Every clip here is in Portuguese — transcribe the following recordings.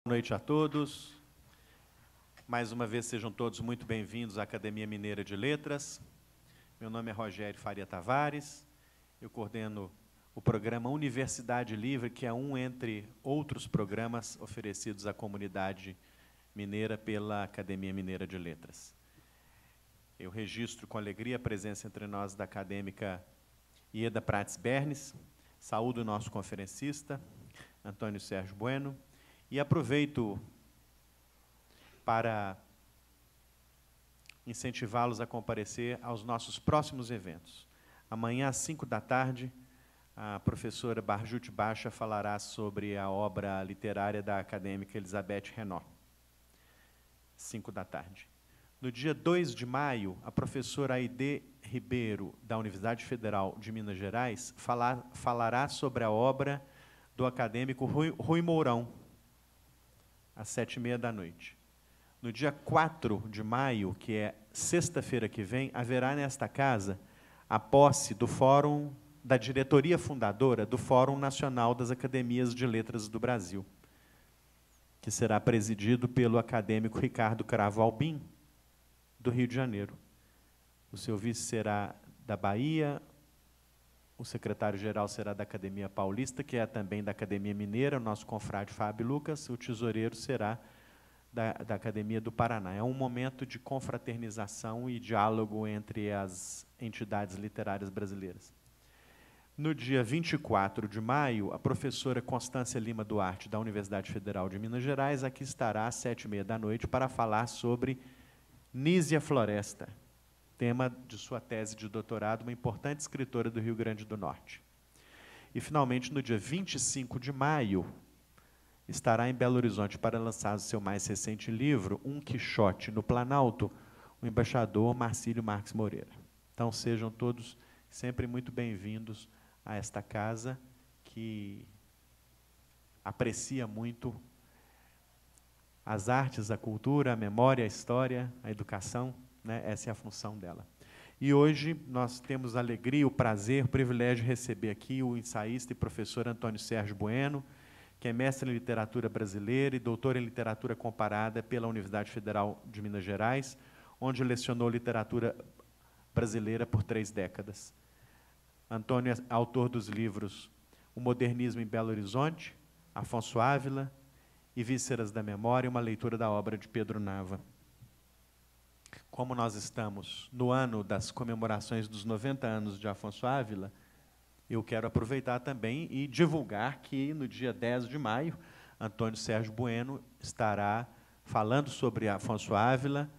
Boa noite a todos. Mais uma vez, sejam todos muito bem-vindos à Academia Mineira de Letras. Meu nome é Rogério Faria Tavares. Eu coordeno o programa Universidade Livre, que é um entre outros programas oferecidos à comunidade mineira pela Academia Mineira de Letras. Eu registro com alegria a presença entre nós da acadêmica Ieda Prates Bernes, saúdo o nosso conferencista, Antônio Sérgio Bueno, e aproveito para incentivá-los a comparecer aos nossos próximos eventos. Amanhã, às 17h, a professora Barjute Bacha falará sobre a obra literária da acadêmica Elizabeth Renaud, 17h. No dia 2 de maio, a professora Aide Ribeiro, da Universidade Federal de Minas Gerais, falará sobre a obra do acadêmico Rui Mourão, às 19h30. No dia 4 de maio, que é sexta-feira que vem, haverá nesta casa a posse do Fórum, da diretoria fundadora do Fórum Nacional das Academias de Letras do Brasil, que será presidido pelo acadêmico Ricardo Cravo Albim, do Rio de Janeiro. O seu vice será da Bahia, o secretário-geral será da Academia Paulista, que é também da Academia Mineira, o nosso confrade Fábio Lucas, o tesoureiro será da Academia do Paraná. É um momento de confraternização e diálogo entre as entidades literárias brasileiras. No dia 24 de maio, a professora Constância Lima Duarte, da Universidade Federal de Minas Gerais, aqui estará às 19h30 para falar sobre Nísia Floresta, tema de sua tese de doutorado, uma importante escritora do Rio Grande do Norte. E, finalmente, no dia 25 de maio, estará em Belo Horizonte para lançar o seu mais recente livro, Um Quixote no Planalto, o embaixador Marcílio Marques Moreira. Então, sejam todos sempre muito bem-vindos a esta casa, que aprecia muito as artes, a cultura, a memória, a história, a educação, né? Essa é a função dela. E hoje nós temos a alegria, o prazer, o privilégio de receber aqui o ensaísta e professor Antônio Sérgio Bueno, que é mestre em literatura brasileira e doutor em literatura comparada pela Universidade Federal de Minas Gerais, onde lecionou literatura brasileira por 3 décadas. Antônio é autor dos livros O Modernismo em Belo Horizonte, Afonso Ávila e Vísceras da Memória, uma leitura da obra de Pedro Nava. Como nós estamos no ano das comemorações dos 90 anos de Afonso Ávila, eu quero aproveitar também e divulgar que, no dia 10 de maio, Antônio Sérgio Bueno estará falando sobre Afonso Ávila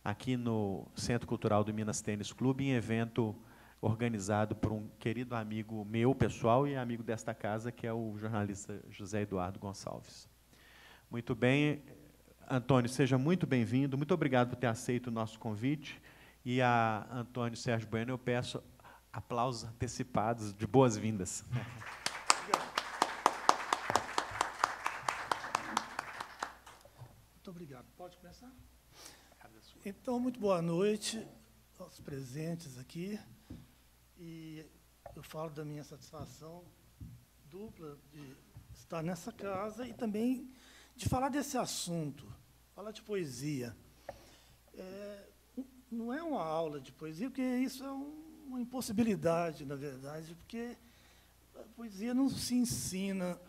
aqui no Centro Cultural do Minas Tênis Clube, em evento organizado por um querido amigo meu, pessoal, e amigo desta casa, que é o jornalista José Eduardo Gonçalves. Muito bem, Antônio, seja muito bem-vindo. Muito obrigado por ter aceito o nosso convite. E a Antônio Sérgio Bueno, eu peço aplausos antecipados de boas-vindas. Muito obrigado. Pode começar? Então, muito boa noite aos presentes aqui. E eu falo da minha satisfação dupla de estar nessa casa e também de falar desse assunto, falar de poesia. Não é uma aula de poesia, porque isso é uma impossibilidade, na verdade, porque a poesia não se ensina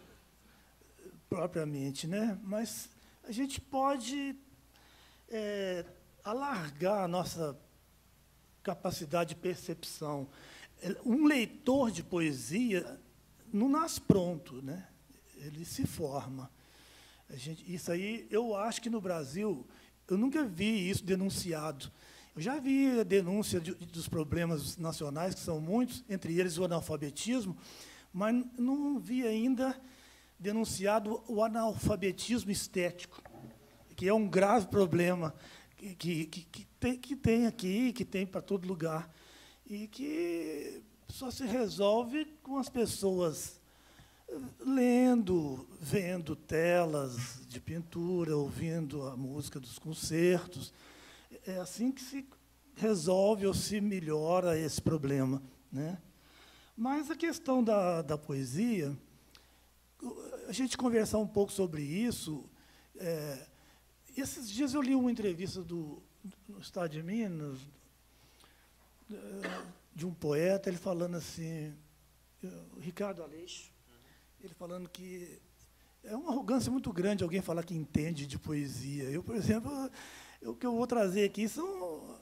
propriamente, né? Mas a gente pode alargar a nossa capacidade de percepção. Um leitor de poesia não nasce pronto, né? Ele se forma. Isso aí, eu acho que no Brasil, eu nunca vi isso denunciado. Eu já vi a denúncia dos problemas nacionais, que são muitos, entre eles o analfabetismo, mas não vi ainda denunciado o analfabetismo estético, que é um grave problema que tem aqui, que tem para todo lugar, e que só se resolve com as pessoas lendo, vendo telas de pintura, ouvindo a música dos concertos. É assim que se resolve ou se melhora esse problema, né? Mas a questão da poesia, a gente conversar um pouco sobre isso, Esses dias eu li uma entrevista no Estado de Minas, de um poeta, ele falando assim, Ricardo Aleixo, ele falando que é uma arrogância muito grande alguém falar que entende de poesia. Eu, por exemplo, o que eu vou trazer aqui são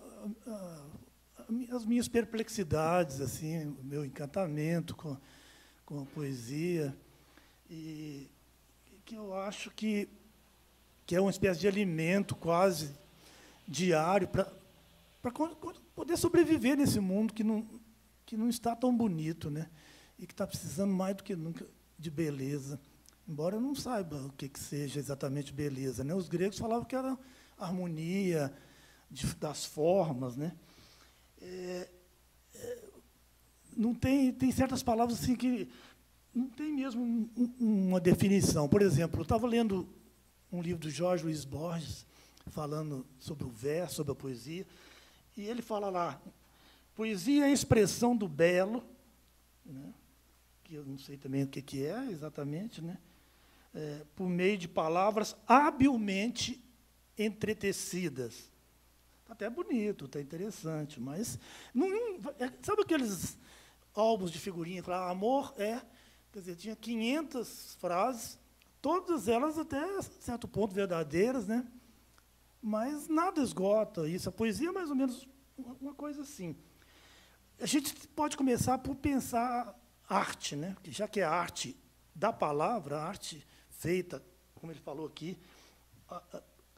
as minhas perplexidades, assim, o meu encantamento com a poesia, e que eu acho que é uma espécie de alimento quase diário para poder sobreviver nesse mundo que não está tão bonito, né? E que está precisando mais do que nunca de beleza, embora eu não saiba o que seja exatamente beleza, né? Os gregos falavam que era harmonia das formas, né? Não tem certas palavras assim que não tem mesmo uma definição. Por exemplo, eu estava lendo um livro do Jorge Luiz Borges, falando sobre o verso, sobre a poesia, e ele fala lá, poesia é a expressão do belo, né, que eu não sei também o que é exatamente, né, por meio de palavras habilmente entretecidas. Está até bonito, está interessante, mas sabe aqueles álbuns de figurinha, falar, amor é, quer dizer, tinha 500 frases, todas elas até certo ponto verdadeiras, né? Mas nada esgota isso. A poesia é mais ou menos uma coisa assim. A gente pode começar por pensar arte, né? Porque já que é a arte da palavra, a arte feita, como ele falou aqui,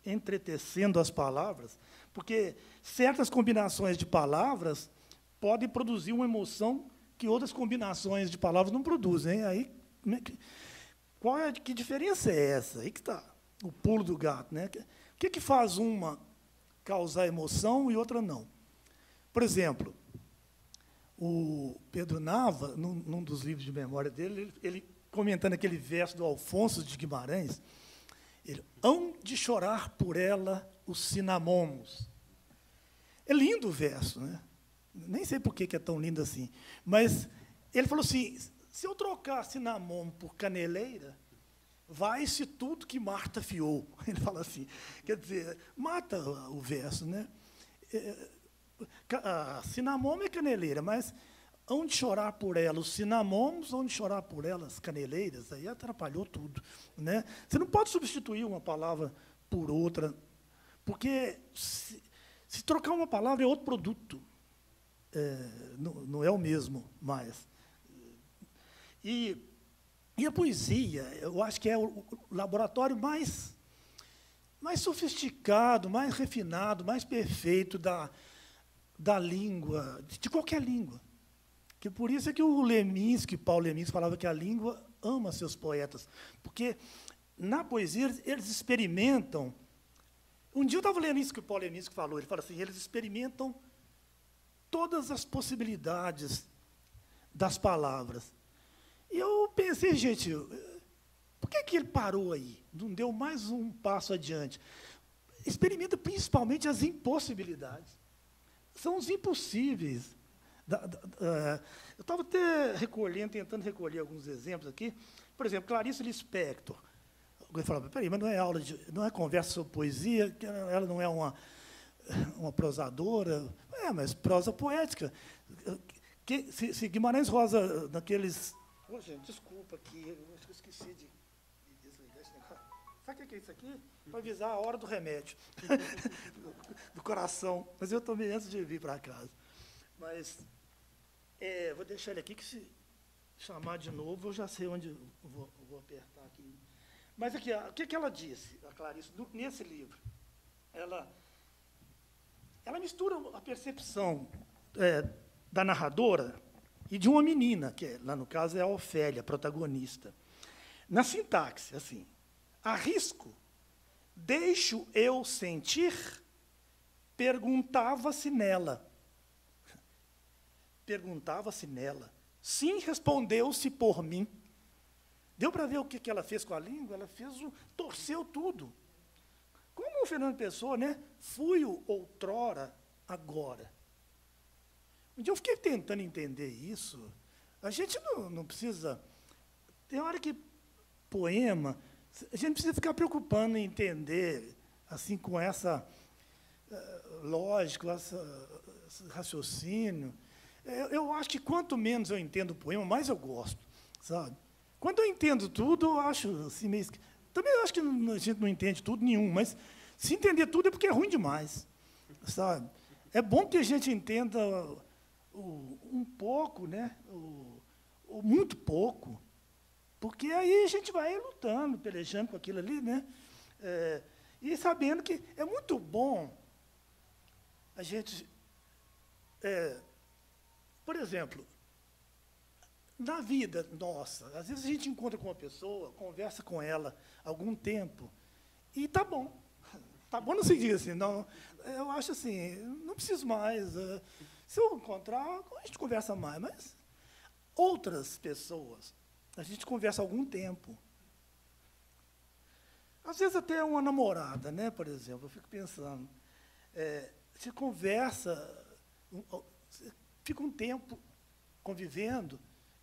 entretecendo as palavras, porque certas combinações de palavras podem produzir uma emoção que outras combinações de palavras não produzem. Aí, que diferença é essa? Aí que está o pulo do gato, né? O que faz uma causar emoção e outra não? Por exemplo, o Pedro Nava, num dos livros de memória dele, ele comentando aquele verso do Alfonso de Guimarães, ele, hão de chorar por ela os cinamomos. É lindo o verso, né? Nem sei por que é tão lindo assim. Mas ele falou assim, se eu trocar cinamomo por caneleira, vai-se tudo que Marta fiou. Ele fala assim, quer dizer, mata o verso, né? Cinamomo é caneleira, mas hão de chorar por ela os cinamomos, hão de chorar por ela as caneleiras, aí atrapalhou tudo, né? Você não pode substituir uma palavra por outra, porque se trocar uma palavra é outro produto, não é o mesmo mais. E a poesia, eu acho que é o laboratório mais sofisticado, mais refinado, mais perfeito da língua, de qualquer língua. Que por isso é que o Leminski, Paulo Leminski, falava que a língua ama seus poetas, porque na poesia eles experimentam. Um dia eu estava lendo isso que o Paulo Leminski falou, ele fala assim, eles experimentam todas as possibilidades das palavras. E eu pensei, gente, por que ele parou aí? Não deu mais um passo adiante? Experimenta principalmente as impossibilidades. São os impossíveis. Eu estava até tentando recolher alguns exemplos aqui. Por exemplo, Clarice Lispector. Alguém falava, peraí, mas não é conversa sobre poesia, ela não é uma prosadora. Mas prosa poética. Se Guimarães Rosa, naqueles... gente, desculpa aqui, eu esqueci de desligar esse negócio. Sabe o que é isso aqui? Para avisar a hora do remédio, do coração. Mas eu tomei antes de vir para casa. Mas vou deixar ele aqui, que se chamar de novo, eu já sei onde eu vou apertar aqui. Mas aqui, o que ela disse, a Clarice, nesse livro? Ela mistura a percepção da narradora e de uma menina, que lá no caso é a Ofélia, a protagonista. Na sintaxe, assim, arrisco, deixo eu sentir, perguntava-se nela. Perguntava-se nela. Sim, respondeu-se por mim. Deu para ver o que ela fez com a língua? Ela torceu tudo. Como o Fernando Pessoa, né? Fui outrora, agora. Um dia eu fiquei tentando entender isso. A gente não precisa... Tem hora que poema A gente precisa ficar preocupando em entender, assim, com essa lógica, esse raciocínio. Eu acho que quanto menos eu entendo o poema, mais eu gosto, sabe? Quando eu entendo tudo, eu acho assim meio... Também eu acho que a gente não entende tudo nenhum, mas se entender tudo é porque é ruim demais, sabe? É bom que a gente entenda um pouco, né? O muito pouco, porque aí a gente vai lutando, pelejando com aquilo ali, né? E sabendo que é muito bom a gente... por exemplo, na vida nossa, às vezes a gente encontra com uma pessoa, conversa com ela algum tempo, e tá bom. Tá bom não se diz assim, não. Eu acho assim, não preciso mais. Se eu encontrar, a gente conversa mais. Mas outras pessoas, a gente conversa algum tempo. Às vezes até uma namorada, né, por exemplo, eu fico pensando, você conversa, fica um tempo convivendo,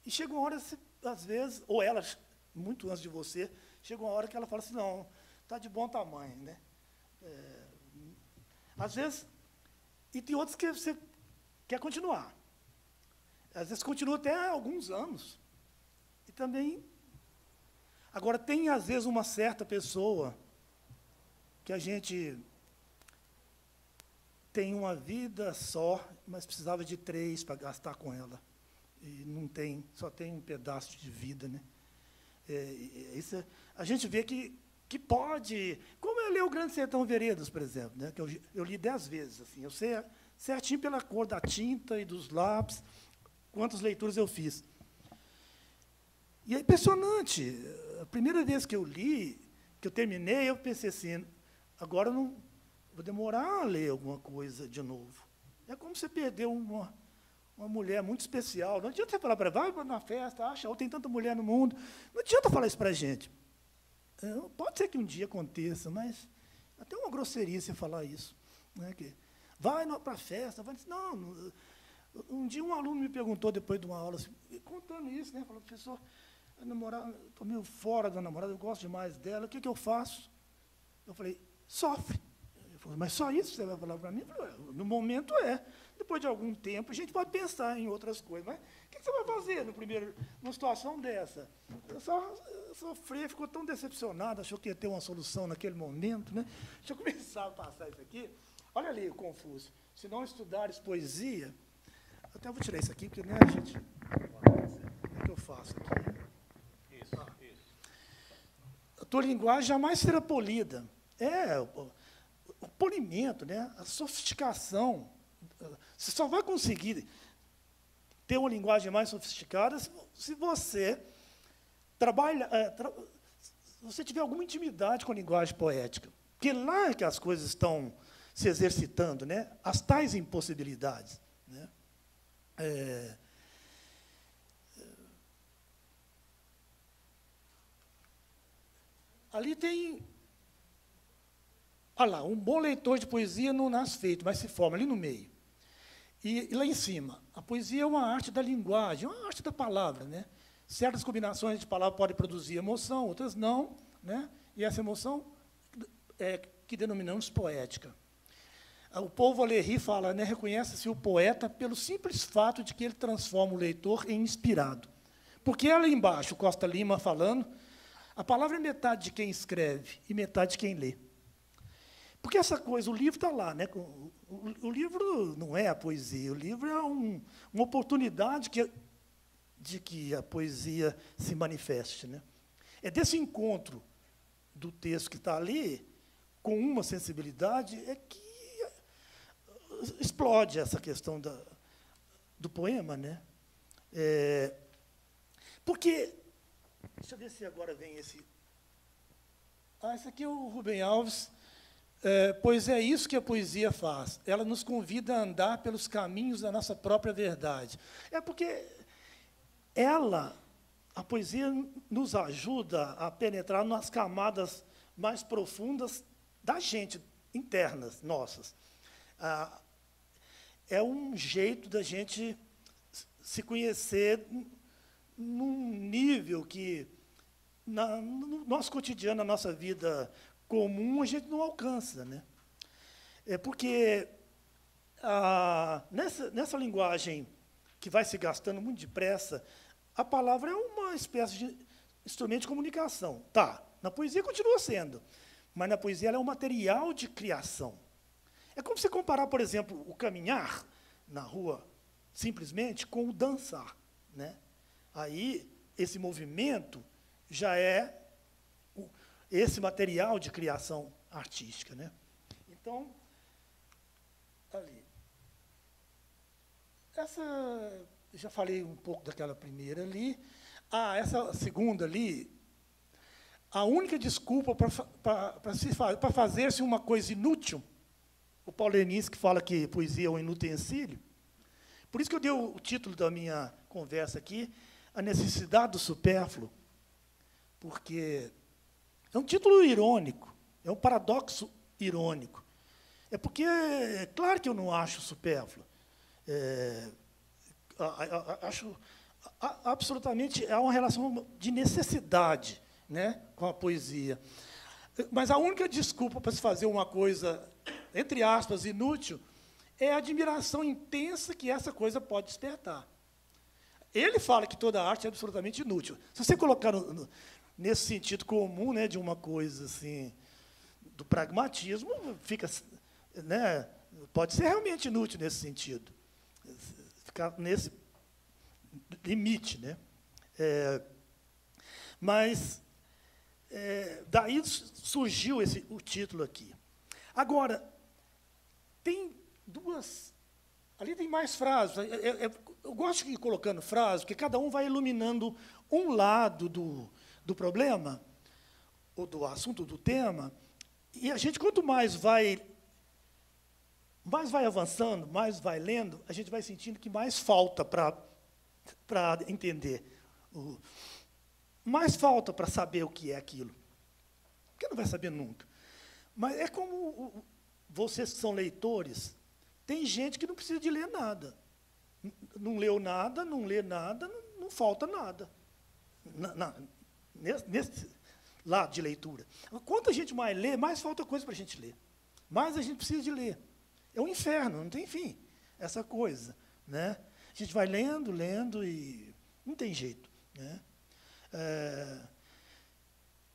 e chega uma hora, às vezes, ou ela, muito antes de você, chega uma hora que ela fala assim, não, está de bom tamanho, né? Às vezes, e tem outros que você quer continuar. Às vezes continua até alguns anos. E também... Agora, tem, às vezes, uma certa pessoa que a gente tem uma vida só, mas precisava de 3 para gastar com ela. E não tem, só tem um pedaço de vida, né? Isso, a gente vê que pode... Como eu li o Grande Sertão Veredas, por exemplo, né, que eu li 10 vezes. Assim, eu sei certinho pela cor da tinta e dos lápis, quantas leituras eu fiz. E é impressionante. A primeira vez que eu li, que eu terminei, eu pensei assim, agora eu não vou demorar a ler alguma coisa de novo. É como você perdeu uma mulher muito especial. Não adianta você falar para ela, vai na festa, acha, tem tanta mulher no mundo. Não adianta falar isso para a gente. Pode ser que um dia aconteça, mas até uma grosseria você falar isso. Né, que vai para a festa, vai dizer, não. Um dia um aluno me perguntou, depois de uma aula, assim, contando isso, né, falou, professor, estou meio fora da namorada, eu gosto demais dela, o que eu faço? Eu falei, sofre. Ele falou, mas só isso você vai falar para mim? Eu falei, no momento depois de algum tempo, a gente pode pensar em outras coisas, mas o que você vai fazer numa situação dessa? Eu só sofri, ficou tão decepcionado, achou que ia ter uma solução naquele momento, né? Deixa eu começar a passar isso aqui. Olha ali o Confúcio. Se não estudares poesia, até vou tirar isso aqui, porque, né, a gente... O que eu faço aqui? Isso. A tua linguagem jamais será polida. O polimento, né, a sofisticação. Você só vai conseguir ter uma linguagem mais sofisticada se você se você tiver alguma intimidade com a linguagem poética. Porque lá é que as coisas estão se exercitando, né, as tais impossibilidades. Né? Ali tem... Olha lá, um bom leitor de poesia não nasce feito, mas se forma ali no meio. E lá em cima, a poesia é uma arte da linguagem, uma arte da palavra. Né? Certas combinações de palavras podem produzir emoção, outras não. Né? E essa emoção é que denominamos poética. O Paul Valéry fala, né, reconhece-se o poeta pelo simples fato de que ele transforma o leitor em inspirado. Porque lá embaixo, Costa Lima falando, a palavra é metade de quem escreve e metade de quem lê. Porque essa coisa, o livro está lá, né? O livro não é a poesia, o livro é uma oportunidade de que a poesia se manifeste. Né? É desse encontro do texto que está ali, com uma sensibilidade, é que explode essa questão do poema. Né? Porque, deixa eu ver se agora vem esse... esse aqui é o Rubem Alves... pois é isso que a poesia faz. Ela nos convida a andar pelos caminhos da nossa própria verdade. É porque a poesia, nos ajuda a penetrar nas camadas mais profundas da gente, internas, nossas. É um jeito da gente se conhecer num nível que no nosso cotidiano, na nossa vida comum, a gente não alcança, né? Porque nessa linguagem que vai se gastando muito depressa, a palavra é uma espécie de instrumento de comunicação. Tá, na poesia continua sendo, mas na poesia ela é um material de criação. É como se comparar, por exemplo, o caminhar na rua, simplesmente, com o dançar, né? Aí, esse movimento já é esse material de criação artística, né? Então, ali. Já falei um pouco daquela primeira ali. Essa segunda ali, a única desculpa para fazer-se uma coisa inútil, o Paulo Lenis, que fala que poesia é um inutensílio. Por isso que eu dei o título da minha conversa aqui, A Necessidade do Supérfluo, porque é um título irônico, é um paradoxo irônico. É porque, claro que eu não acho supérfluo. Acho absolutamente, há uma relação de necessidade, né, com a poesia. Mas a única desculpa para se fazer uma coisa, entre aspas, inútil, é a admiração intensa que essa coisa pode despertar. Ele fala que toda arte é absolutamente inútil. Se você colocar nesse sentido comum, né, de uma coisa assim, do pragmatismo, fica, né, pode ser realmente inútil nesse sentido. Ficar nesse limite, né? Mas daí surgiu o título aqui. Agora, tem duas... Ali tem mais frases. Eu gosto de ir colocando frases, porque cada um vai iluminando um lado do problema, ou do assunto, do tema, e a gente, quanto mais vai avançando, mais vai lendo, a gente vai sentindo que mais falta para entender. Mais falta para saber o que é aquilo. Porque não vai saber nunca. Mas é como vocês que são leitores, tem gente que não precisa de ler nada. Não leu nada, não lê nada, não falta nada. Nesse lado de leitura. Quanto a gente mais lê, mais falta coisa para a gente ler. Mais a gente precisa de ler. É um inferno, não tem fim, essa coisa, né? A gente vai lendo, lendo, e não tem jeito, né?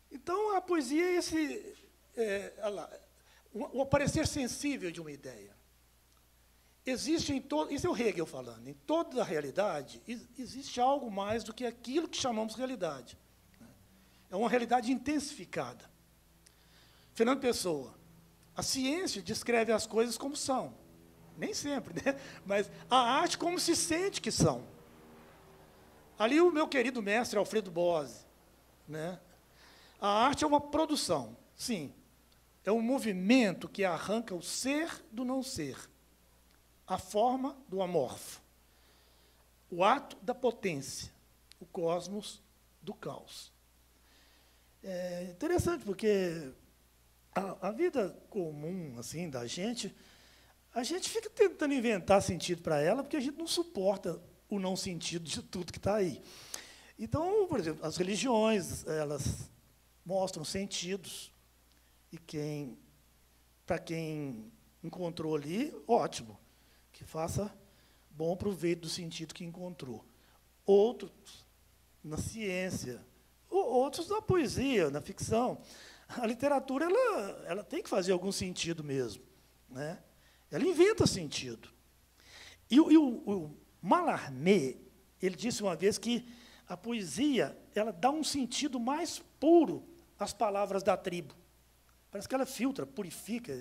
Então, a poesia é o aparecer sensível de uma ideia. Existe isso é o Hegel falando, em toda a realidade, existe algo mais do que aquilo que chamamos realidade. É uma realidade intensificada. Fernando Pessoa, a ciência descreve as coisas como são. Nem sempre, né? Mas a arte como se sente que são. Ali o meu querido mestre Alfredo Bose, né? A arte é uma produção, sim. É um movimento que arranca o ser do não ser, a forma do amorfo, o ato da potência, o cosmos do caos. É interessante, porque a vida comum assim da gente, a gente fica tentando inventar sentido para ela, porque a gente não suporta o não sentido de tudo que está aí. Então, por exemplo, as religiões, elas mostram sentidos, e para quem encontrou ali, ótimo, que faça bom proveito do sentido que encontrou. Outros na ciência, outros na poesia, na ficção. A literatura ela tem que fazer algum sentido mesmo, né? Ela inventa sentido. E o Mallarmé, ele disse uma vez que a poesia ela dá um sentido mais puro às palavras da tribo. Parece que ela filtra, purifica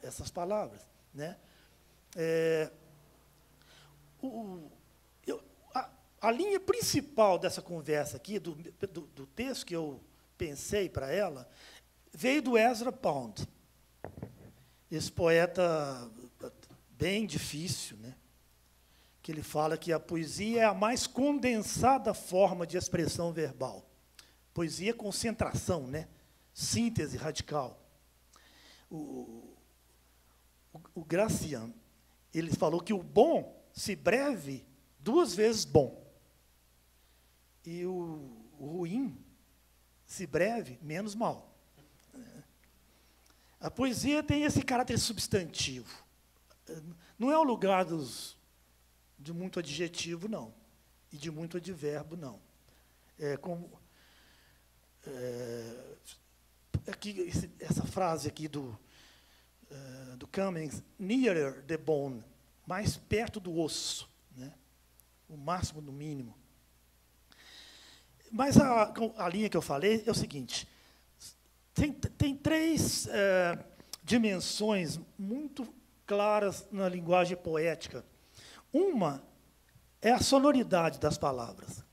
essas palavras, né? A linha principal dessa conversa aqui, do texto que eu pensei para ela, veio do Ezra Pound, esse poeta bem difícil, né? Que ele fala que a poesia é a mais condensada forma de expressão verbal. Poesia é concentração, né? Síntese radical. O Gracian, ele falou que o bom se breve 2 vezes bom. E o ruim Se breve, menos mal. A poesia tem esse caráter substantivo. Não é o lugar de muito adjetivo, não, e de muito advérbio, não. Essa frase aqui do Cummings, nearer the bone, mais perto do osso, né? O máximo do mínimo. Mas a linha que eu falei é o seguinte, tem três dimensões muito claras na linguagem poética. Uma é a sonoridade das palavras,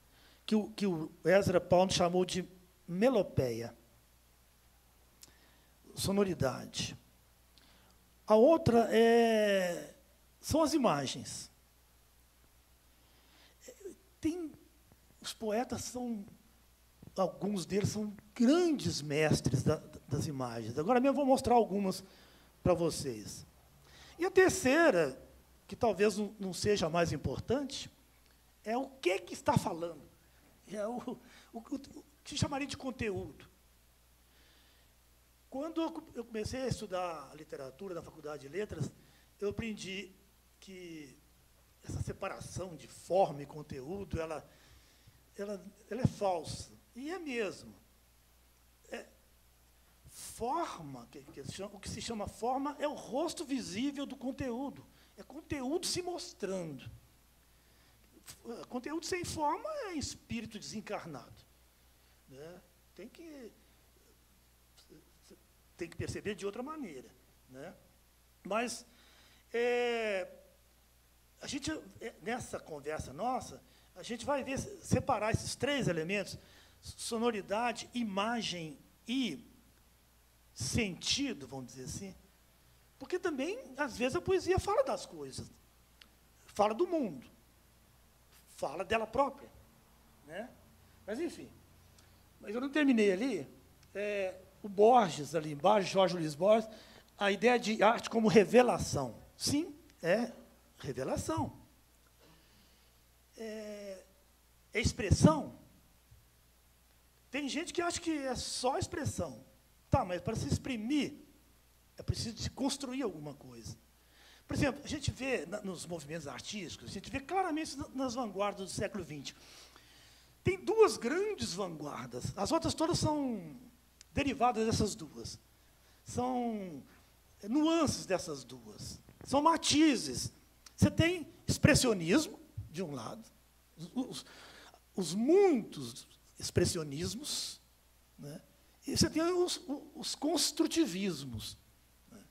que o Ezra Pound chamou de melopeia. Sonoridade. A outra são as imagens. Os poetas alguns deles são grandes mestres das imagens. Agora mesmo vou mostrar algumas para vocês. E a terceira, que talvez não seja a mais importante, é o que está falando. É o que se chamaria de conteúdo. Quando eu comecei a estudar literatura na Faculdade de Letras, eu aprendi que essa separação de forma e conteúdo, ela é falsa. E é mesmo. Forma, o que se chama forma, é o rosto visível do conteúdo. É conteúdo se mostrando. Conteúdo sem forma é espírito desencarnado. Né? Tem que perceber de outra maneira. Né? Mas, a gente, nessa conversa nossa, a gente vai separar esses três elementos, sonoridade, imagem e sentido, vamos dizer assim, porque também, às vezes, a poesia fala das coisas, fala do mundo, fala dela própria. Né? Mas, enfim, mas eu não terminei ali. O Borges, ali embaixo, Jorge Luiz Borges, a ideia de arte como revelação. Sim, é revelação. É expressão. Tem gente que acha que é só expressão. Tá, mas para se exprimir, é preciso de construir alguma coisa. Por exemplo, a gente vê nos movimentos artísticos, a gente vê claramente nas vanguardas do século XX. Tem duas grandes vanguardas. As outras todas são derivadas dessas duas. São nuances dessas duas. São matizes. Você tem expressionismo, de um lado, os muitos expressionismos, né? E você tem os construtivismos, né?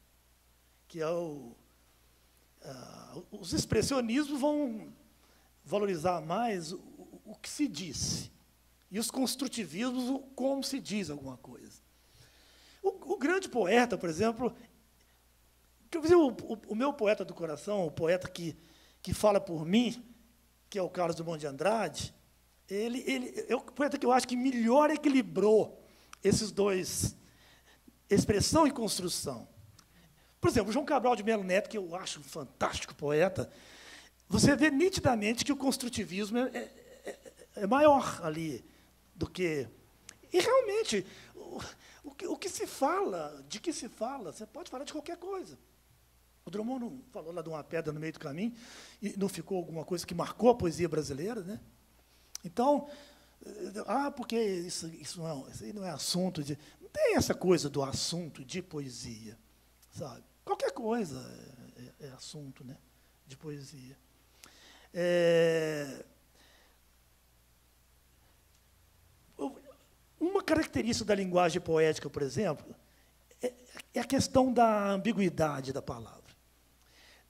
Que é os expressionismos vão valorizar mais o que se disse, e os construtivismos, o como se diz alguma coisa. O grande poeta, por exemplo, quer dizer, o meu poeta do coração, o poeta que fala por mim, que é o Carlos Drummond de Andrade, ele é o poeta que eu acho que melhor equilibrou esses dois, expressão e construção. Por exemplo, o João Cabral de Melo Neto, que eu acho um fantástico poeta, você vê nitidamente que o construtivismo é maior ali do que... E, realmente, o que se fala, de que se fala, você pode falar de qualquer coisa. O Drummond não falou lá de uma pedra no meio do caminho, e não ficou alguma coisa que marcou a poesia brasileira, né? Então, porque isso aí não é assunto de... Não tem essa coisa do assunto de poesia, sabe? Qualquer coisa é assunto, né, de poesia. Uma característica da linguagem poética, por exemplo, é a questão da ambiguidade da palavra.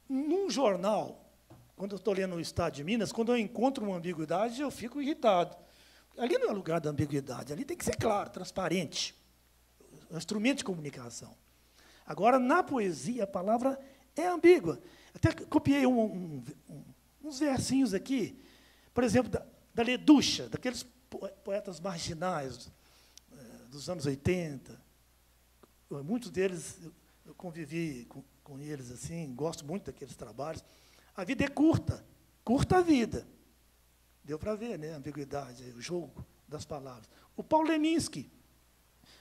Num jornal, quando eu estou lendo o Estado de Minas, quando eu encontro uma ambiguidade, eu fico irritado. Ali não é lugar da ambiguidade, ali tem que ser claro, transparente. É um instrumento de comunicação. Agora, na poesia, a palavra é ambígua. Até copiei uns versinhos aqui, por exemplo, da Leducha, daqueles poetas marginais dos anos 80. Muitos deles, eu convivi com eles, assim, gosto muito daqueles trabalhos. A vida é curta, curta a vida. Deu para ver, né, a ambiguidade, o jogo das palavras. O Paulo Leminski,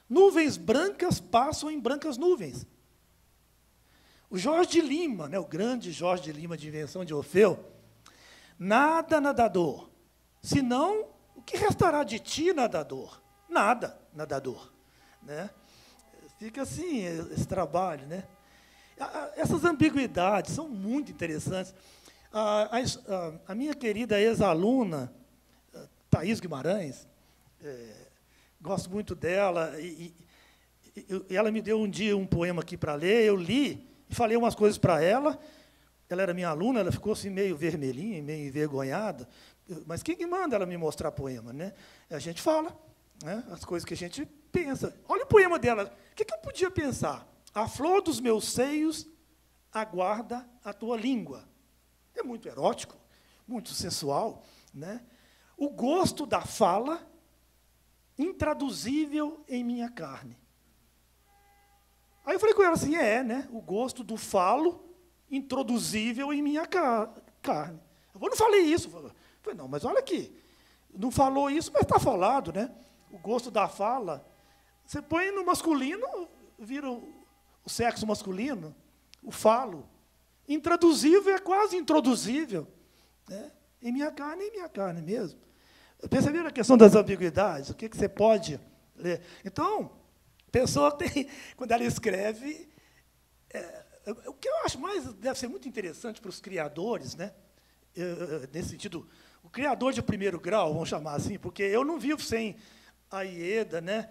Nuvens brancas passam em brancas nuvens. O Jorge de Lima, né, o grande Jorge de Lima de Invenção de Orfeu, nada, nadador, senão o que restará de ti, nadador? Nada, nadador. Né? Fica assim esse trabalho. Né? Essas ambiguidades são muito interessantes. A minha querida ex-aluna, Thaís Guimarães, gosto muito dela, e ela me deu um dia um poema aqui para ler, eu li, e falei umas coisas para ela. Ela era minha aluna, ela ficou assim meio vermelhinha, meio envergonhada. Mas quem que manda ela me mostrar poema? Né? A gente fala, né? As coisas que a gente pensa. Olha o poema dela. O que eu podia pensar? A flor dos meus seios aguarda a tua língua. É muito erótico, muito sensual. Né? O gosto da fala, intraduzível em minha carne. Aí eu falei com ela assim, né? O gosto do falo, introduzível em minha carne. Eu não falei isso. Eu falei, não, mas olha aqui, não falou isso, mas está falado, né? O gosto da fala, você põe no masculino, vira o sexo masculino, o falo. Intraduzível é quase introduzível. Né? Em minha carne mesmo. Perceberam a questão das ambiguidades? O que você pode ler? Então, a pessoa tem, quando ela escreve, o que eu acho mais deve ser muito interessante para os criadores, né? Nesse sentido, o criador de primeiro grau, vamos chamar assim, porque eu não vivo sem a Ieda, né?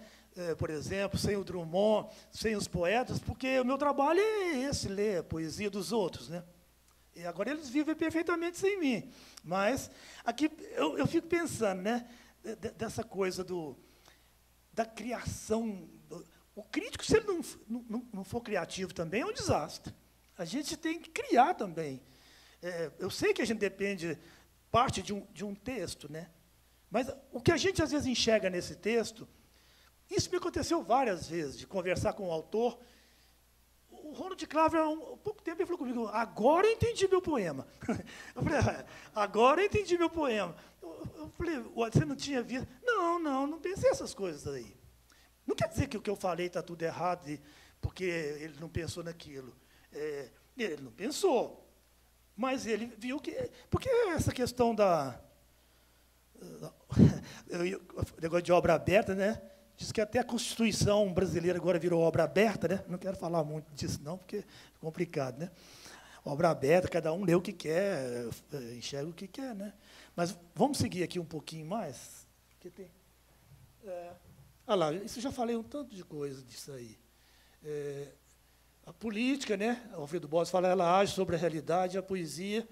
Por exemplo, sem o Drummond, sem os poetas, porque o meu trabalho é esse, ler a poesia dos outros. Né? E agora eles vivem perfeitamente sem mim. Mas aqui eu fico pensando, né? Dessa coisa da criação. O crítico, se ele não for criativo também, é um desastre. A gente tem que criar também. Eu sei que a gente depende parte de um texto, né? Mas o que a gente às vezes enxerga nesse texto, isso me aconteceu várias vezes, de conversar com o autor. O Ronald Claver, há pouco tempo, ele falou comigo, agora eu entendi meu poema. Eu falei, agora eu entendi meu poema. Eu falei, você não tinha visto? Não pensei essas coisas aí. Não quer dizer que o que eu falei está tudo errado, porque ele não pensou naquilo. Ele não pensou. Mas ele viu que... Porque essa questão o negócio de obra aberta, né? Diz que até a Constituição brasileira agora virou obra aberta, né? Não quero falar muito disso, não, porque é complicado, né? Obra aberta, cada um lê o que quer, enxerga o que quer, né? Mas vamos seguir aqui um pouquinho mais. Que tem... olha lá, isso eu já falei um tanto de coisa disso aí. A política, né? Alfredo Borges fala, ela age sobre a realidade, a poesia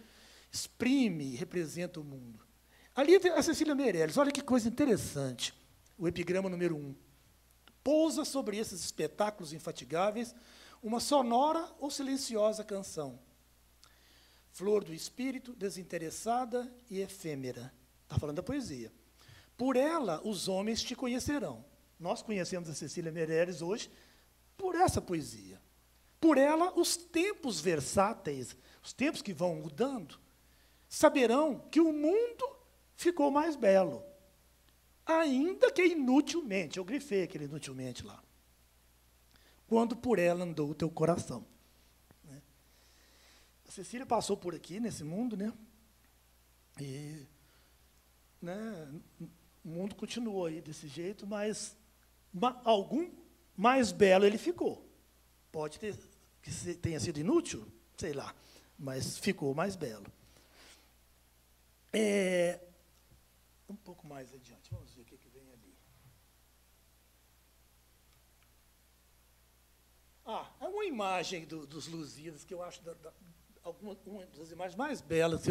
exprime e representa o mundo. Ali a Cecília Meirelles, olha que coisa interessante. O epigrama número 1. Pousa sobre esses espetáculos infatigáveis uma sonora ou silenciosa canção. Flor do espírito, desinteressada e efêmera. Está falando da poesia. Por ela, os homens te conhecerão. Nós conhecemos a Cecília Meirelles hoje por essa poesia. Por ela, os tempos versáteis, os tempos que vão mudando, saberão que o mundo ficou mais belo. Ainda que inutilmente, eu grifei aquele inutilmente lá. Quando por ela andou o teu coração. Né? A Cecília passou por aqui, nesse mundo, né? E né, o mundo continuou aí desse jeito, mas algum mais belo ele ficou. Pode ter que tenha sido inútil, sei lá, mas ficou mais belo. Um pouco mais adiante, vamos ver o que vem ali. É uma imagem dos Lusíadas, que eu acho uma das imagens mais belas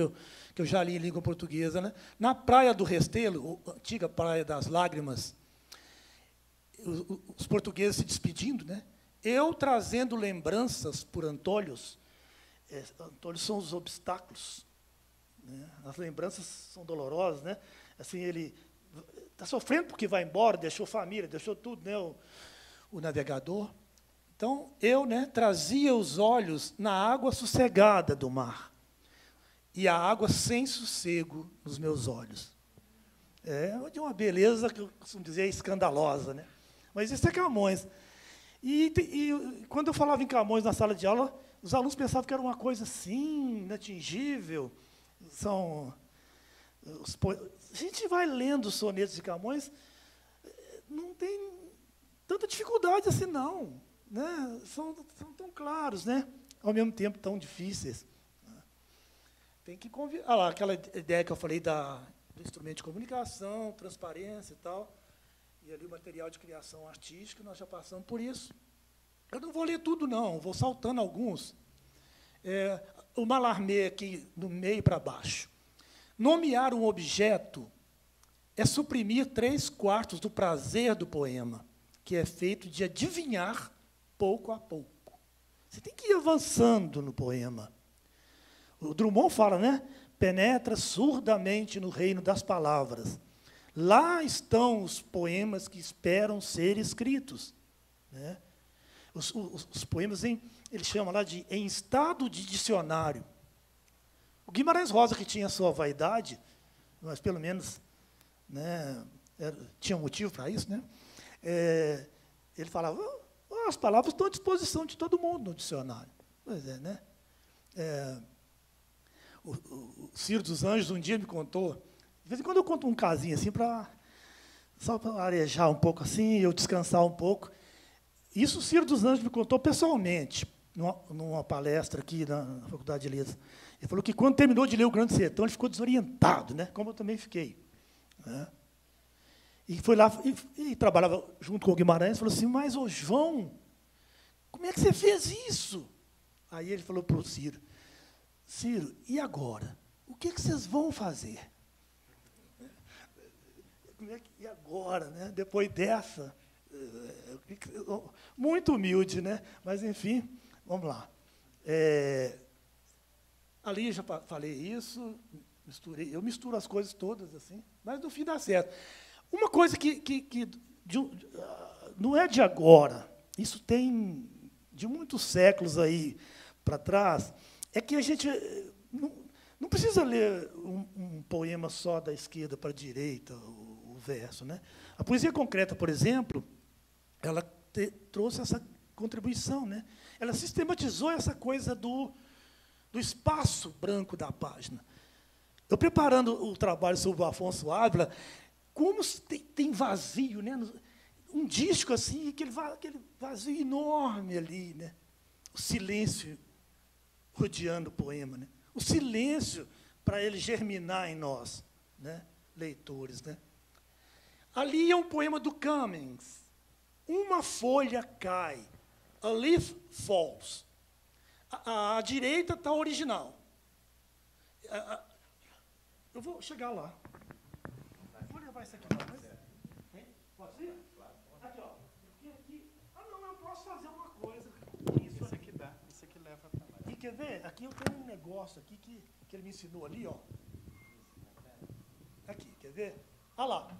que eu já li em língua portuguesa. Né? Na Praia do Restelo, a antiga Praia das Lágrimas, os portugueses se despedindo, né? Eu trazendo lembranças por Antolhos. Antolhos são os obstáculos. Né? As lembranças são dolorosas, né? Assim, ele está sofrendo porque vai embora, deixou família, deixou tudo, né? O navegador. Então, eu, né, trazia os olhos na água sossegada do mar e a água sem sossego nos meus olhos. De uma beleza que eu costumo dizer escandalosa, né? Mas isso é Camões. E quando eu falava em Camões na sala de aula, os alunos pensavam que era uma coisa assim, inatingível. A gente vai lendo os sonetos de Camões, não tem tanta dificuldade assim, não. Né? São tão claros, né? Ao mesmo tempo tão difíceis. Tem que conviver. Ah lá, aquela ideia que eu falei do instrumento de comunicação, transparência e tal, e ali o material de criação artística, nós já passamos por isso. Eu não vou ler tudo, não, vou saltando alguns. O Mallarmé aqui, no meio para baixo. Nomear um objeto é suprimir 3/4 do prazer do poema, que é feito de adivinhar pouco a pouco. Você tem que ir avançando no poema. O Drummond fala, né? Penetra surdamente no reino das palavras. Lá estão os poemas que esperam ser escritos. Né? Os poemas, ele chama lá de em estado de dicionário. O Guimarães Rosa, que tinha a sua vaidade, mas pelo menos, né, tinha um motivo para isso, né? Ele falava, as palavras estão à disposição de todo mundo no dicionário. Pois é, né? O Ciro dos Anjos um dia me contou, de vez em quando eu conto um casinho assim, só para arejar um pouco assim, eu descansar um pouco. Isso o Ciro dos Anjos me contou pessoalmente, numa palestra aqui na Faculdade de Letras. Ele falou que quando terminou de ler O Grande Sertão, ele ficou desorientado, né? Como eu também fiquei. Né? E foi lá e trabalhava junto com o Guimarães, falou assim, mas, ô João, como é que você fez isso? Aí ele falou para o Ciro, e agora? O que vocês vão fazer? E agora, né? Depois dessa? Muito humilde, né? Mas, enfim, vamos lá. Ali já falei isso, eu misturo as coisas todas, assim, mas no fim dá certo. Uma coisa que não é de agora, isso tem de muitos séculos aí para trás, é que a gente não precisa ler um poema só da esquerda para a direita, o verso. Né? A poesia concreta, por exemplo, ela trouxe essa contribuição. Né? Ela sistematizou essa coisa do espaço branco da página. Eu, preparando o trabalho sobre o Afonso Ávila, como tem vazio, né? Um disco assim, aquele vazio enorme ali, né? O silêncio rodeando o poema, né? O silêncio para ele germinar em nós, né? Leitores. Né? Ali é um poema do Cummings. Uma folha cai, a leaf falls. À direita está o original. Eu vou chegar lá. Vou levar isso aqui para você. Pode ser? Aqui, ó. Aqui. Não, eu posso fazer uma coisa. Isso aqui dá, isso aqui leva para lá. E quer ver? Aqui eu tenho um negócio aqui que ele me ensinou ali, ó. Aqui, quer ver? Olha lá.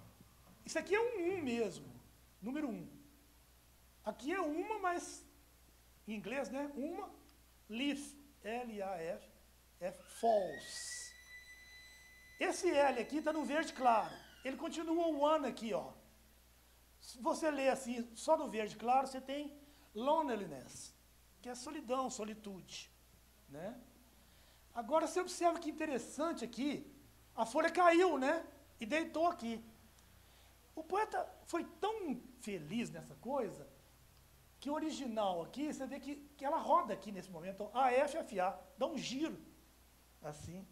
Isso aqui é um mesmo. Número 1. Aqui é uma, mas em inglês, né? Uma, leaf, L-A-F, é false. Esse L aqui está no verde claro. Ele continua o one aqui, ó. Se você ler assim, só no verde claro, você tem loneliness, que é solidão, solitude. Né? Agora, você observa que interessante aqui, a folha caiu, né? E deitou aqui. O poeta foi tão feliz nessa coisa, que o original aqui, você vê que ela roda aqui nesse momento, A, F, F, A, dá um giro, assim,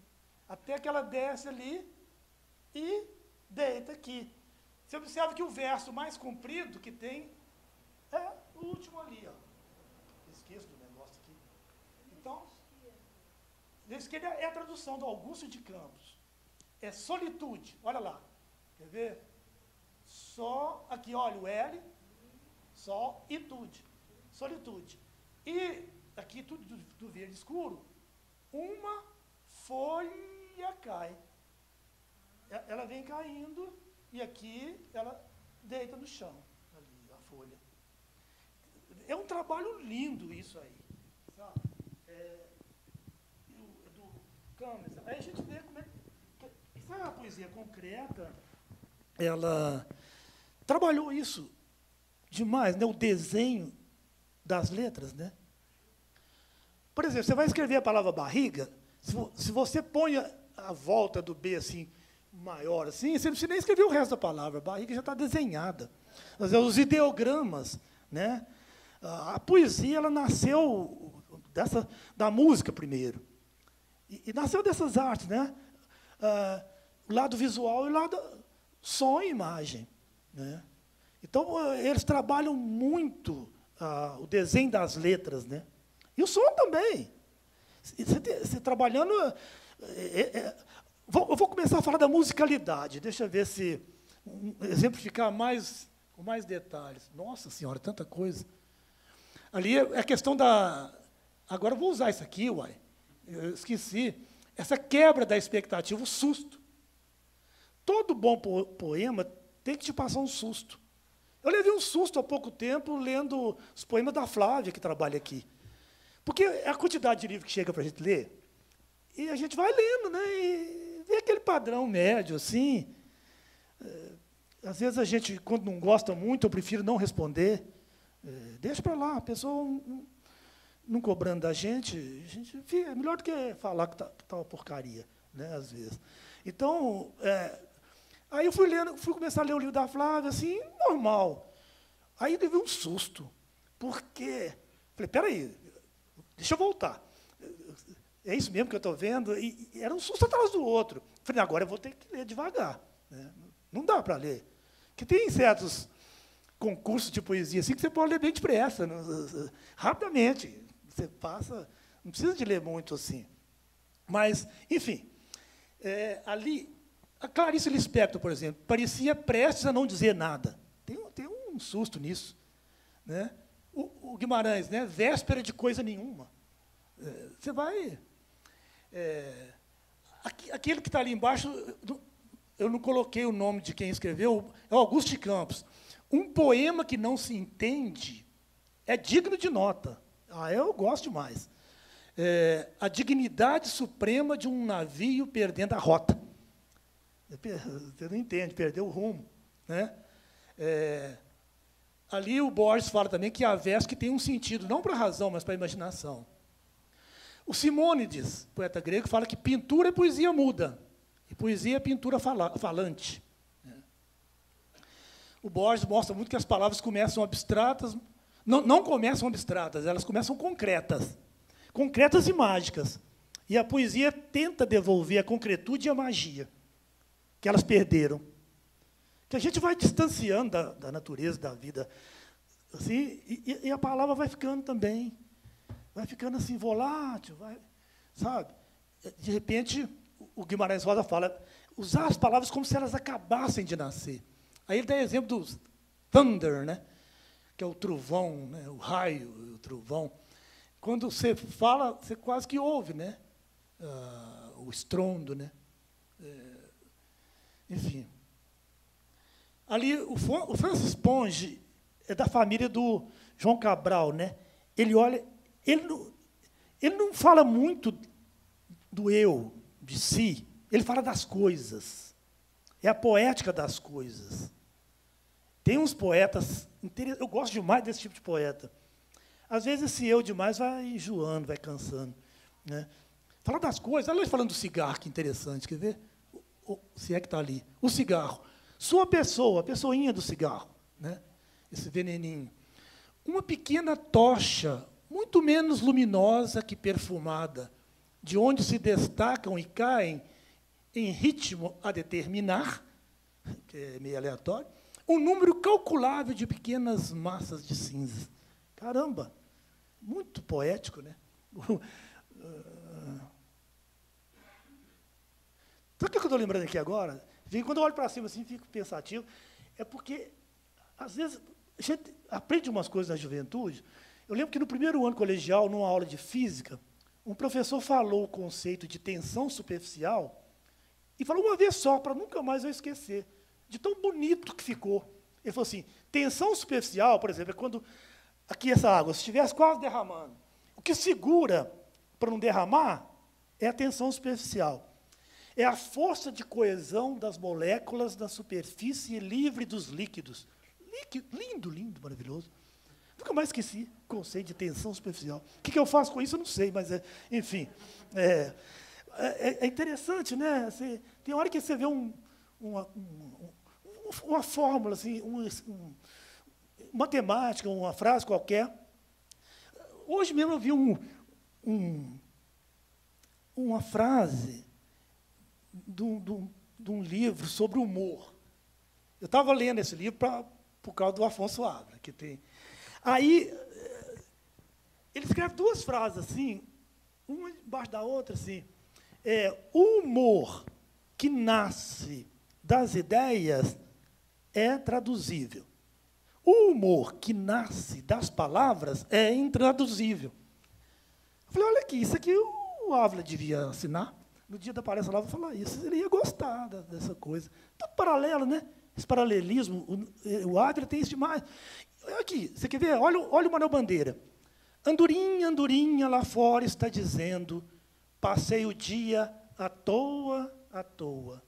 até que ela desce ali e deita aqui. Você observa que o verso mais comprido que tem é o último ali, ó. Esqueço do negócio aqui. Então, esquerda é a tradução do Augusto de Campos. É solitude, olha lá. Quer ver? Só, aqui, olha, o L, só e tude. Solitude. E, aqui, tudo do verde escuro, uma folha cai. Ela vem caindo e aqui ela deita no chão, ali, a folha. É um trabalho lindo isso aí. Sabe? Do Campos. Aí a gente vê como é que a poesia concreta, ela trabalhou isso demais, né, o desenho das letras, né? Por exemplo, você vai escrever a palavra barriga, se você põe a volta do B assim, maior assim, você não precisa nem escrever o resto da palavra, a barriga já está desenhada. Os ideogramas, né? A poesia ela nasceu da música primeiro. E nasceu dessas artes, né? O lado visual e o lado som e imagem, né? Então, eles trabalham muito o desenho das letras, né? E o som também. Você trabalhando... eu vou começar a falar da musicalidade. Deixa eu ver se... exemplificar com mais detalhes. Nossa Senhora, tanta coisa. Ali é a questão da... Agora eu vou usar isso aqui, uai. Eu esqueci. Essa quebra da expectativa, o susto. Todo bom poema tem que te passar um susto. Eu levei um susto há pouco tempo lendo os poemas da Flávia, que trabalha aqui. Porque é a quantidade de livro que chega para a gente ler, e a gente vai lendo, né? E vê aquele padrão médio, assim. Às vezes a gente, quando não gosta muito, eu prefiro não responder. Deixa para lá, a pessoa não cobrando da gente, é melhor do que falar que está uma porcaria, né? Às vezes. Então, aí eu fui começar a ler o livro da Flávia, assim, normal. Aí eu levei um susto, porque... Falei, espera aí, deixa eu voltar. É isso mesmo que eu estou vendo? E era um susto atrás do outro. Falei, agora eu vou ter que ler devagar, né? Não dá para ler. Porque tem certos concursos de poesia assim que você pode ler bem depressa, rapidamente. Você passa, não precisa de ler muito assim. Mas, enfim, ali, a Clarice Lispector, por exemplo, parecia prestes a não dizer nada. Tem um susto nisso, né? O Guimarães, né? Véspera de coisa nenhuma. Você vai... aquele que está ali embaixo, eu não coloquei o nome de quem escreveu, é o Augusto de Campos. Um poema que não se entende é digno de nota. Eu gosto demais. A dignidade suprema de um navio perdendo a rota. Você não entende, perdeu o rumo, né? Ali o Borges fala também que a Vesque tem um sentido, não para a razão, mas para a imaginação. O Simônides, poeta grego, fala que pintura é poesia muda, e poesia é pintura falante. O Borges mostra muito que as palavras começam abstratas, não começam abstratas, elas começam concretas e mágicas. E a poesia tenta devolver a concretude e a magia que elas perderam. Que a gente vai distanciando da natureza, da vida, assim, e a palavra vai ficando também. Vai ficando assim, volátil, sabe? De repente, o Guimarães Rosa fala, usar as palavras como se elas acabassem de nascer. Aí ele dá exemplo do thunder, né? Que é o trovão, né? O raio, o trovão. Quando você fala, você quase que ouve, né? O estrondo, né? Enfim. Ali, o Francis Ponge é da família do João Cabral, né? Ele olha... Ele não fala muito do eu, de si, ele fala das coisas. É a poética das coisas. Tem uns poetas, eu gosto demais desse tipo de poeta. Às vezes esse eu demais vai enjoando, vai cansando, né? Fala das coisas, olha ele falando do cigarro, que interessante, quer ver? Se é que está ali. O cigarro. Sua pessoa, a pessoinha do cigarro, né? Esse veneninho. Uma pequena tocha, muito menos luminosa que perfumada, de onde se destacam e caem, em ritmo a determinar, que é meio aleatório, um número calculável de pequenas massas de cinza. Caramba, muito poético, né? Sabe o que eu estou lembrando aqui agora? Quando eu olho para cima assim, fico pensativo, é porque, às vezes, a gente aprende umas coisas na juventude. Eu lembro que no primeiro ano colegial, numa aula de física, um professor falou o conceito de tensão superficial e falou uma vez só, para nunca mais eu esquecer, de tão bonito que ficou. Ele falou assim, tensão superficial, por exemplo, é quando aqui essa água, se estivesse quase derramando, o que segura para não derramar é a tensão superficial. É a força de coesão das moléculas da superfície livre dos líquidos. que lindo, lindo, maravilhoso. Nunca mais esqueci o conceito de tensão superficial. O que eu faço com isso, eu não sei, mas, enfim. É interessante, né? Assim, tem hora que você vê uma fórmula, assim, matemática, uma frase qualquer. Hoje mesmo eu vi uma frase de um livro sobre humor. Eu estava lendo esse livro por causa do Afonso Ávila, que tem. Aí, ele escreve duas frases, assim, uma embaixo da outra, assim. O humor que nasce das ideias é traduzível. O humor que nasce das palavras é intraduzível. Eu falei, olha aqui, isso aqui o Ávila devia assinar. No dia da palestra lá, eu vou falar isso. Ele ia gostar dessa coisa. Tudo paralelo, né? Esse paralelismo, o Ávila tem isso demais. Aqui, você quer ver? Olha o Manuel Bandeira. Andorinha, andorinha, lá fora está dizendo, passei o dia à toa, à toa.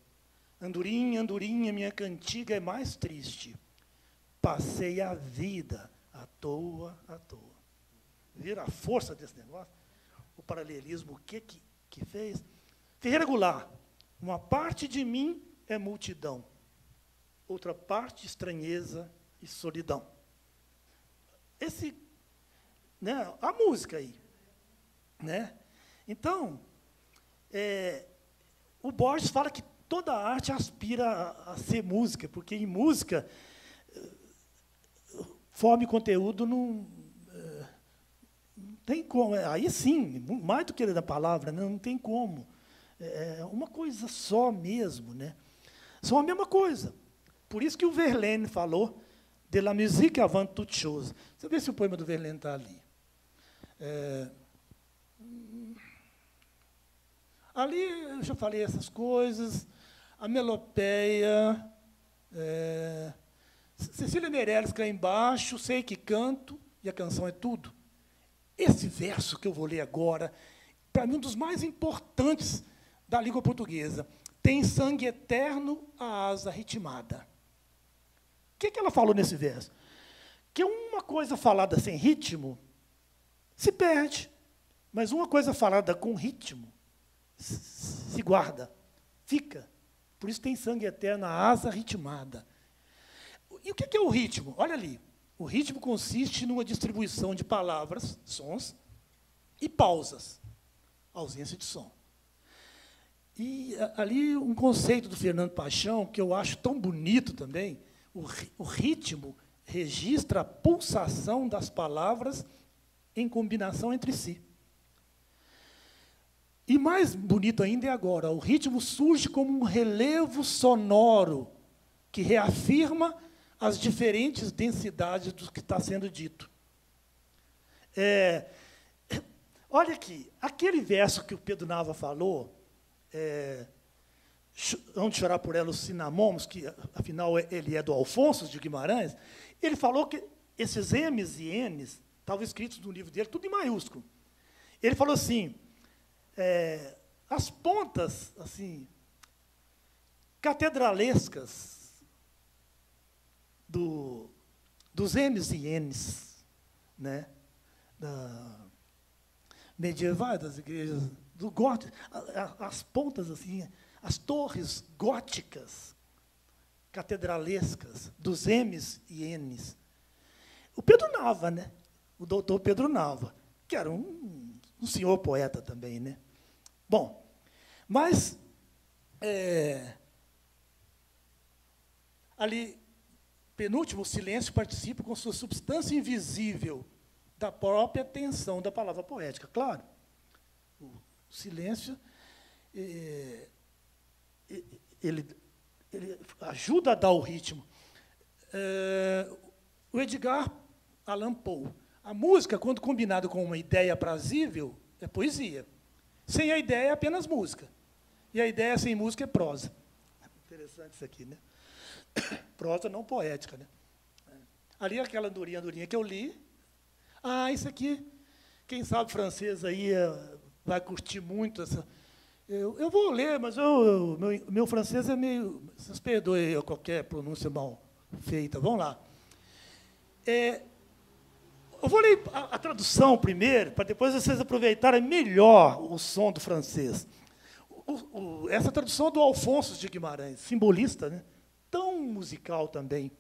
Andorinha, andorinha, minha cantiga é mais triste. Passei a vida à toa, à toa. Viram a força desse negócio? O paralelismo, o que fez? Ferreira Goulart, uma parte de mim é multidão, outra parte estranheza e solidão. Né, a música aí. Né? Então, o Borges fala que toda arte aspira a ser música, porque em música, forma e conteúdo não tem como. Aí sim, mais do que da palavra, né, não tem como. É uma coisa só mesmo. Né? São a mesma coisa. Por isso que o Verlaine falou de la musique avant toute chose. Você vê se o poema do Verlaine está ali. Ali eu já falei essas coisas. A melopeia. Cecília Meirelles cá embaixo, sei que canto, e a canção é tudo. Esse verso que eu vou ler agora, para mim, um dos mais importantes da língua portuguesa. Tem sangue eterno a asa ritmada. O que ela falou nesse verso? Que uma coisa falada sem ritmo se perde, mas uma coisa falada com ritmo se guarda, fica. Por isso tem sangue eterno a asa ritmada. E o que é o ritmo? Olha ali. O ritmo consiste numa distribuição de palavras, sons, e pausas, ausência de som. E ali um conceito do Fernando Paixão, que eu acho tão bonito também, o ritmo registra a pulsação das palavras em combinação entre si. E mais bonito ainda é agora, o ritmo surge como um relevo sonoro que reafirma as diferentes densidades do que está sendo dito. Olha aqui, aquele verso que o Pedro Nava falou, Onde chorar por ela os cinamomos, que, afinal, ele é do Alfonso de Guimarães, ele falou que esses M's e N's estavam escritos no livro dele, tudo em maiúsculo. Ele falou assim, as pontas assim, catedralescas dos M's e N's, né, medievais, das igrejas do gótico, as pontas assim, as torres góticas, catedralescas, dos M's e N's. O Pedro Nava, né? O doutor Pedro Nava, que era um senhor poeta também, né? Bom, mas ali, penúltimo, o silêncio participa com sua substância invisível da própria tensão da palavra poética. Claro, o silêncio ele ajuda a dar o ritmo. O Edgar Allan Poe, a música, quando combinada com uma ideia aprazível, é poesia. Sem a ideia é apenas música. E a ideia sem música é prosa. Interessante isso aqui, né? Prosa não poética, né? Ali aquela andorinha que eu li. Isso aqui, quem sabe francês aí vai curtir muito essa. Eu vou ler, mas meu francês é meio. Vocês perdoem qualquer pronúncia mal feita. Vamos lá. Eu vou ler a tradução primeiro, para depois vocês aproveitarem melhor o som do francês. Essa tradução é do Alfonso de Guimarães, simbolista, né? Tão musical também.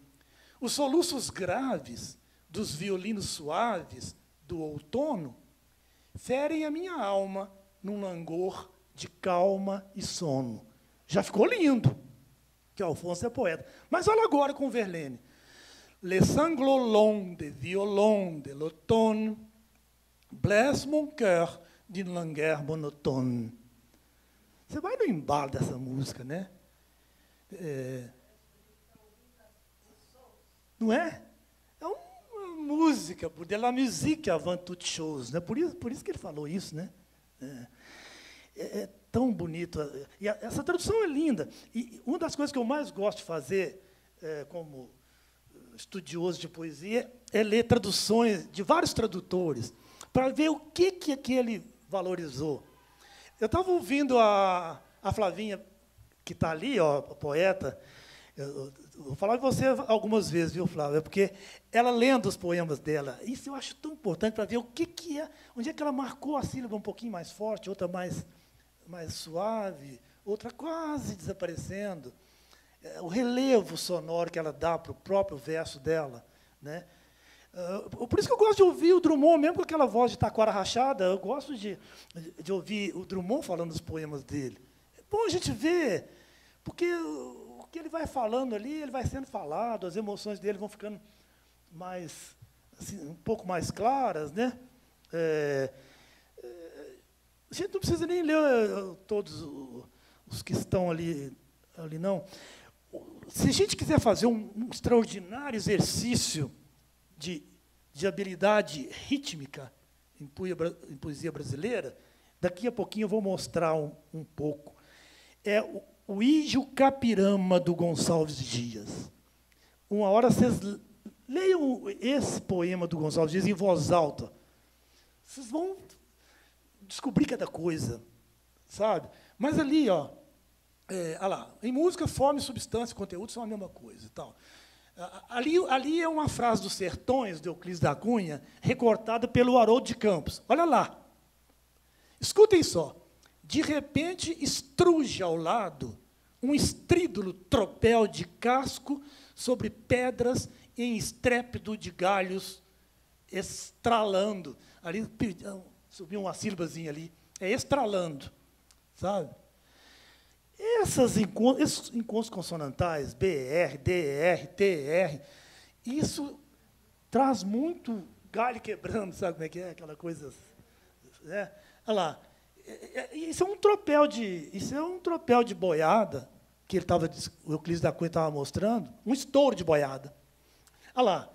Os soluços graves dos violinos suaves do outono ferem a minha alma num langor de calma e sono. Já ficou lindo, que Alfonso é poeta. Mas olha agora com Verlaine. Les sanglots de violon de l'automne blessent mon cœur d'une langueur monotone. Você vai no embalo dessa música, né? Não é? É uma música, de la musique avant toute chose, né? Por isso que ele falou isso, né? É tão bonito. E essa tradução é linda. E uma das coisas que eu mais gosto de fazer, como estudioso de poesia, é ler traduções de vários tradutores, para ver o que ele valorizou. Eu estava ouvindo a Flavinha, que está ali, ó, a poeta. Eu vou falar de você algumas vezes, viu, Flávia? Porque ela lendo os poemas dela, isso eu acho tão importante para ver o que é, onde é que ela marcou a sílaba um pouquinho mais forte, outra mais suave, outra quase desaparecendo. O relevo sonoro que ela dá para o próprio verso dela, né? Por isso que eu gosto de ouvir o Drummond, mesmo com aquela voz de taquara rachada, eu gosto de ouvir o Drummond falando os poemas dele. É bom a gente ver, porque o que ele vai falando ali, ele vai sendo falado, as emoções dele vão ficando mais, assim, um pouco mais claras, né? A gente não precisa nem ler todos os que estão ali não. Se a gente quiser fazer um extraordinário exercício de habilidade rítmica em poesia brasileira, daqui a pouquinho eu vou mostrar um pouco. É o Ígio Capirama, do Gonçalves Dias. Uma hora vocês leiam esse poema do Gonçalves Dias em voz alta. Vocês vão descobrir cada coisa, sabe? Mas ali, ó, olha lá, em música, forma, substância e conteúdo são a mesma coisa. Tal. Ali é uma frase dos Sertões, de Euclides da Cunha, recortada pelo Haroldo de Campos. Olha lá. Escutem só. De repente, estruge ao lado um estrídulo tropel de casco sobre pedras em estrépito de galhos estralando. Ali subiu uma sílabazinha ali. É estralando, sabe? Esses encontros consonantais, BR, DR, TR, isso traz muito galho quebrando, sabe como é que é? Aquela coisa. Né? Olha lá. Isso é um tropel de boiada, que o Euclides da Cunha estava mostrando, um estouro de boiada. Olha lá.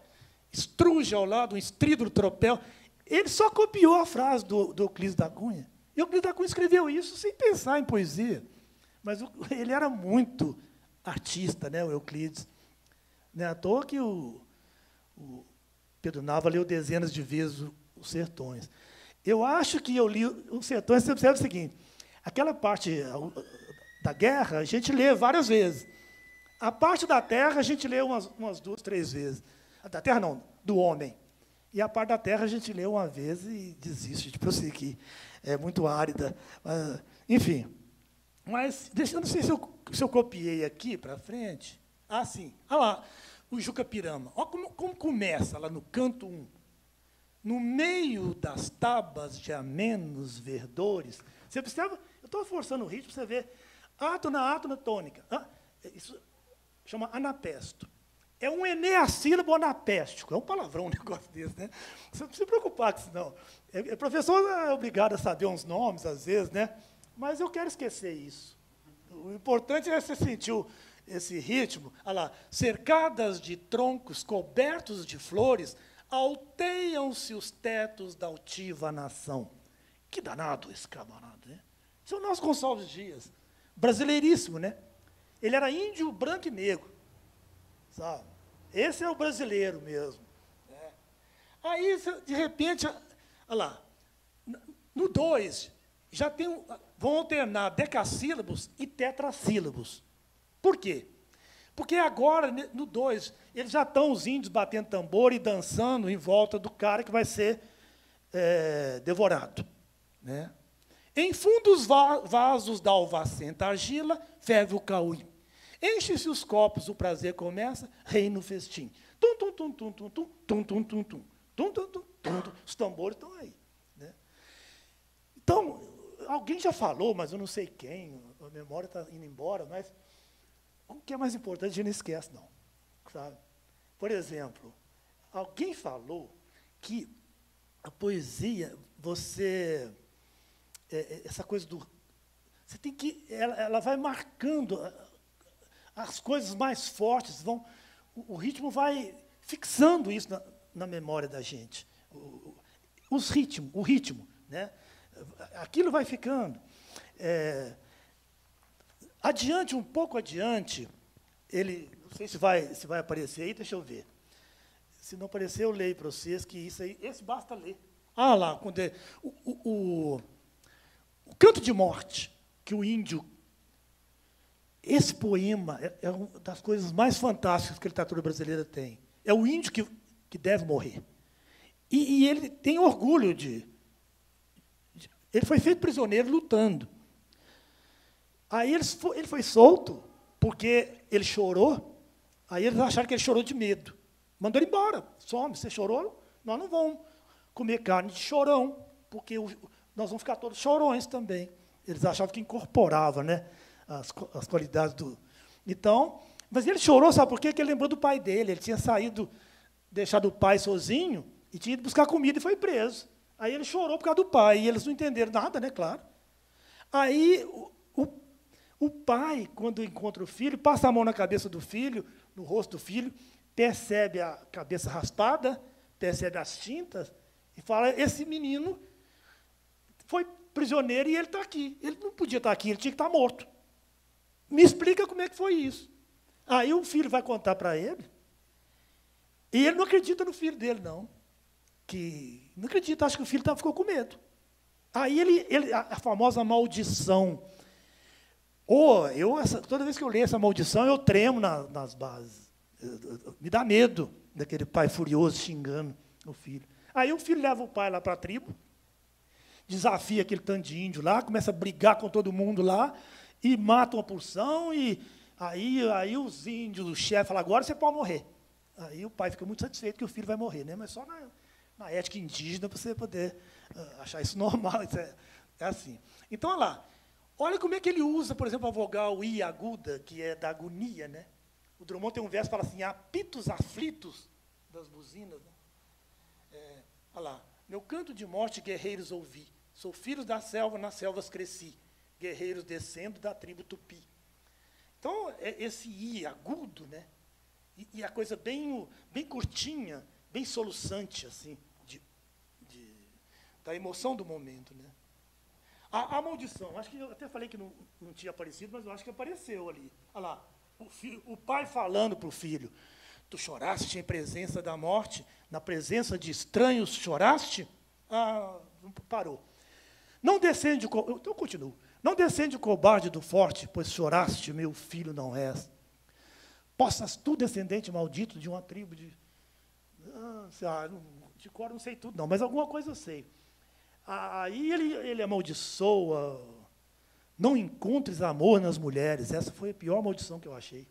Estruge ao lado, um estrídulo tropel. Ele só copiou a frase do Euclides da Cunha. E o Euclides da Cunha escreveu isso sem pensar em poesia. Mas ele era muito artista, né, o Euclides. Não é à toa que o Pedro Nava leu dezenas de vezes os Sertões. Eu acho que eu li os Sertões, você observa o seguinte, aquela parte da guerra a gente lê várias vezes. A parte da terra a gente lê umas 2, 3 vezes. Da terra não, do homem. E a parte da terra a gente lê uma vez e desiste de prosseguir. É muito árida. Mas, enfim. Mas, eu não sei se eu copiei aqui para frente. Ah, sim. Olha lá, o Juca Pirama. Olha como começa lá no canto 1. No meio das tabas de amenos verdores. Você observa? Eu estou forçando o ritmo para você ver. Átona tônica. Isso chama anapesto. É um eneassílabo anapéstico. É um palavrão um negócio desse, né? Você não se preocupar com isso, não. O professor é obrigado a saber uns nomes, às vezes, né? Mas eu quero esquecer isso. O importante é você sentir esse ritmo. Olha lá, cercadas de troncos cobertos de flores, alteiam-se os tetos da altiva nação. Que danado esse camarada, né? Esse é o nosso Gonçalves Dias. Brasileiríssimo, né? Ele era índio, branco e negro. Sabe? Esse é o brasileiro mesmo. Né? Aí, de repente, olha lá, no 2, já vão alternar decassílabos e tetrassílabos. Por quê? Porque agora, no 2, eles já estão, os índios, batendo tambor e dançando em volta do cara que vai ser devorado. Né? Em fundos vasos da alvacenta argila, ferve o cauim. Enche-se os copos, o prazer começa, reina o festim. Tum, tum, tum, tum, tum, tum, tum, tum, tum, tum, tum, tum, tum, tum. Os tambores estão aí. Né? Então, alguém já falou, mas eu não sei quem, a memória está indo embora, mas o que é mais importante a gente não esquece, não. Sabe? Por exemplo, alguém falou que a poesia, essa coisa do... Você tem que... Ela vai marcando as coisas mais fortes, o ritmo vai fixando isso na memória da gente. O ritmo, né? Aquilo vai ficando. Adiante, um pouco adiante, não sei se vai aparecer aí, deixa eu ver. Se não aparecer, eu leio para vocês que isso aí, esse basta ler. Ah, lá, o Canto de Morte, que o índio... Esse poema é uma das coisas mais fantásticas que a literatura brasileira tem. É o índio que deve morrer. E ele tem orgulho ele foi feito prisioneiro lutando. Aí ele foi solto porque ele chorou. Aí eles acharam que ele chorou de medo. Mandou ele embora. Some, você chorou? Nós não vamos comer carne de chorão, porque nós vamos ficar todos chorões também. Eles achavam que incorporava, né, as qualidades do... Então, mas ele chorou, sabe por quê? Porque ele lembrou do pai dele. Ele tinha deixado o pai sozinho e tinha ido buscar comida e foi preso. Aí ele chorou por causa do pai, e eles não entenderam nada, né, claro. Aí o pai, quando encontra o filho, passa a mão na cabeça do filho, no rosto do filho, percebe a cabeça raspada, percebe as tintas, e fala, esse menino foi prisioneiro e ele está aqui. Ele não podia estar aqui, ele tinha que estar morto. Me explica como é que foi isso. Aí o filho vai contar para ele, e ele não acredita no filho dele, não. Não acredita, acha que o filho ficou com medo. Aí a famosa maldição. Toda vez que eu leio essa maldição, eu tremo nas bases. Me dá medo daquele pai furioso xingando o filho. Aí o filho leva o pai lá para a tribo, desafia aquele tanto de índio lá, começa a brigar com todo mundo lá, e mata uma porção, e aí os índios, o chefe, falam, agora você pode morrer. Aí o pai fica muito satisfeito que o filho vai morrer, né? Mas só na ética indígena, para você poder achar isso normal. Isso é assim. Então, olha lá. Olha como é que ele usa, por exemplo, a vogal I aguda, que é da agonia. Né? O Drummond tem um verso que fala assim, apitos aflitos das buzinas. Né? Olha lá. Meu canto de morte, guerreiros ouvi. Sou filho da selva, nas selvas cresci. Guerreiros descendo da tribo Tupi. Então, esse I agudo, né? E a coisa bem curtinha, bem soluçante, assim, da emoção do momento. Né? A maldição, acho que eu até falei que não tinha aparecido, mas eu acho que apareceu ali. Olha lá, o pai falando para o filho, tu choraste em presença da morte, na presença de estranhos choraste? Parou. Não descende, então eu continuo. Não descende o cobarde do forte, pois choraste, meu filho não és. Possas tu, descendente maldito de uma tribo de cor não sei tudo, não, mas alguma coisa eu sei. Aí ele amaldiçoa, não encontres amor nas mulheres. Essa foi a pior maldição que eu achei.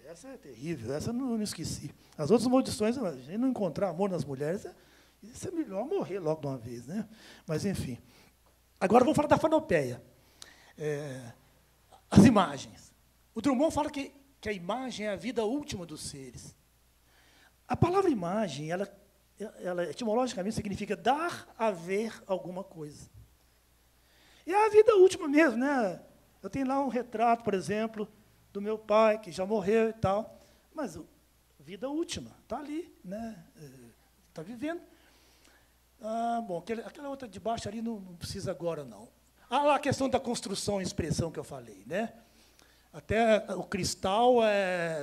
Essa é terrível, essa eu não esqueci. As outras maldições, a gente não encontrar amor nas mulheres, isso é melhor morrer logo de uma vez. Né? Mas, enfim. Agora vamos falar da fanopeia. As imagens. O Drummond fala que a imagem é a vida última dos seres. A palavra imagem, ela etimologicamente significa dar a ver alguma coisa. E é a vida última mesmo, né? Eu tenho lá um retrato, por exemplo, do meu pai, que já morreu e tal, mas vida última, está ali, né? Está vivendo. Bom, aquela outra de baixo ali não precisa agora, não. Lá a questão da construção e expressão que eu falei, né? Até o cristal,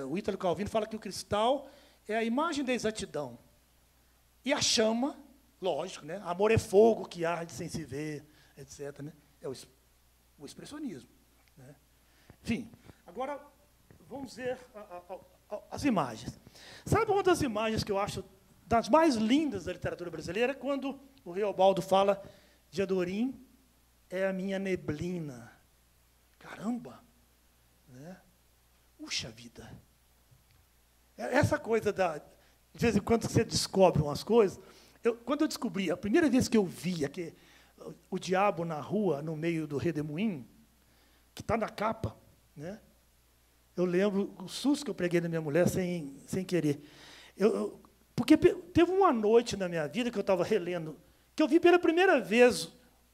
o Ítalo Calvino fala que o cristal é a imagem da exatidão. E a chama, lógico, né? Amor é fogo que arde sem se ver, etc. Né? É o expressionismo. Né? Enfim, agora vamos ver as imagens. Sabe uma das imagens que eu acho das mais lindas da literatura brasileira? Quando o Reobaldo fala de Adorim é a minha neblina. Caramba! Né? Puxa vida! Essa coisa de vez em quando você descobre umas coisas. Quando eu descobri, a primeira vez que eu vi o diabo na rua, no meio do redemoinho, que está na capa, né? Eu lembro o susto que eu preguei na minha mulher sem querer. Porque teve uma noite na minha vida que eu estava relendo, que eu vi pela primeira vez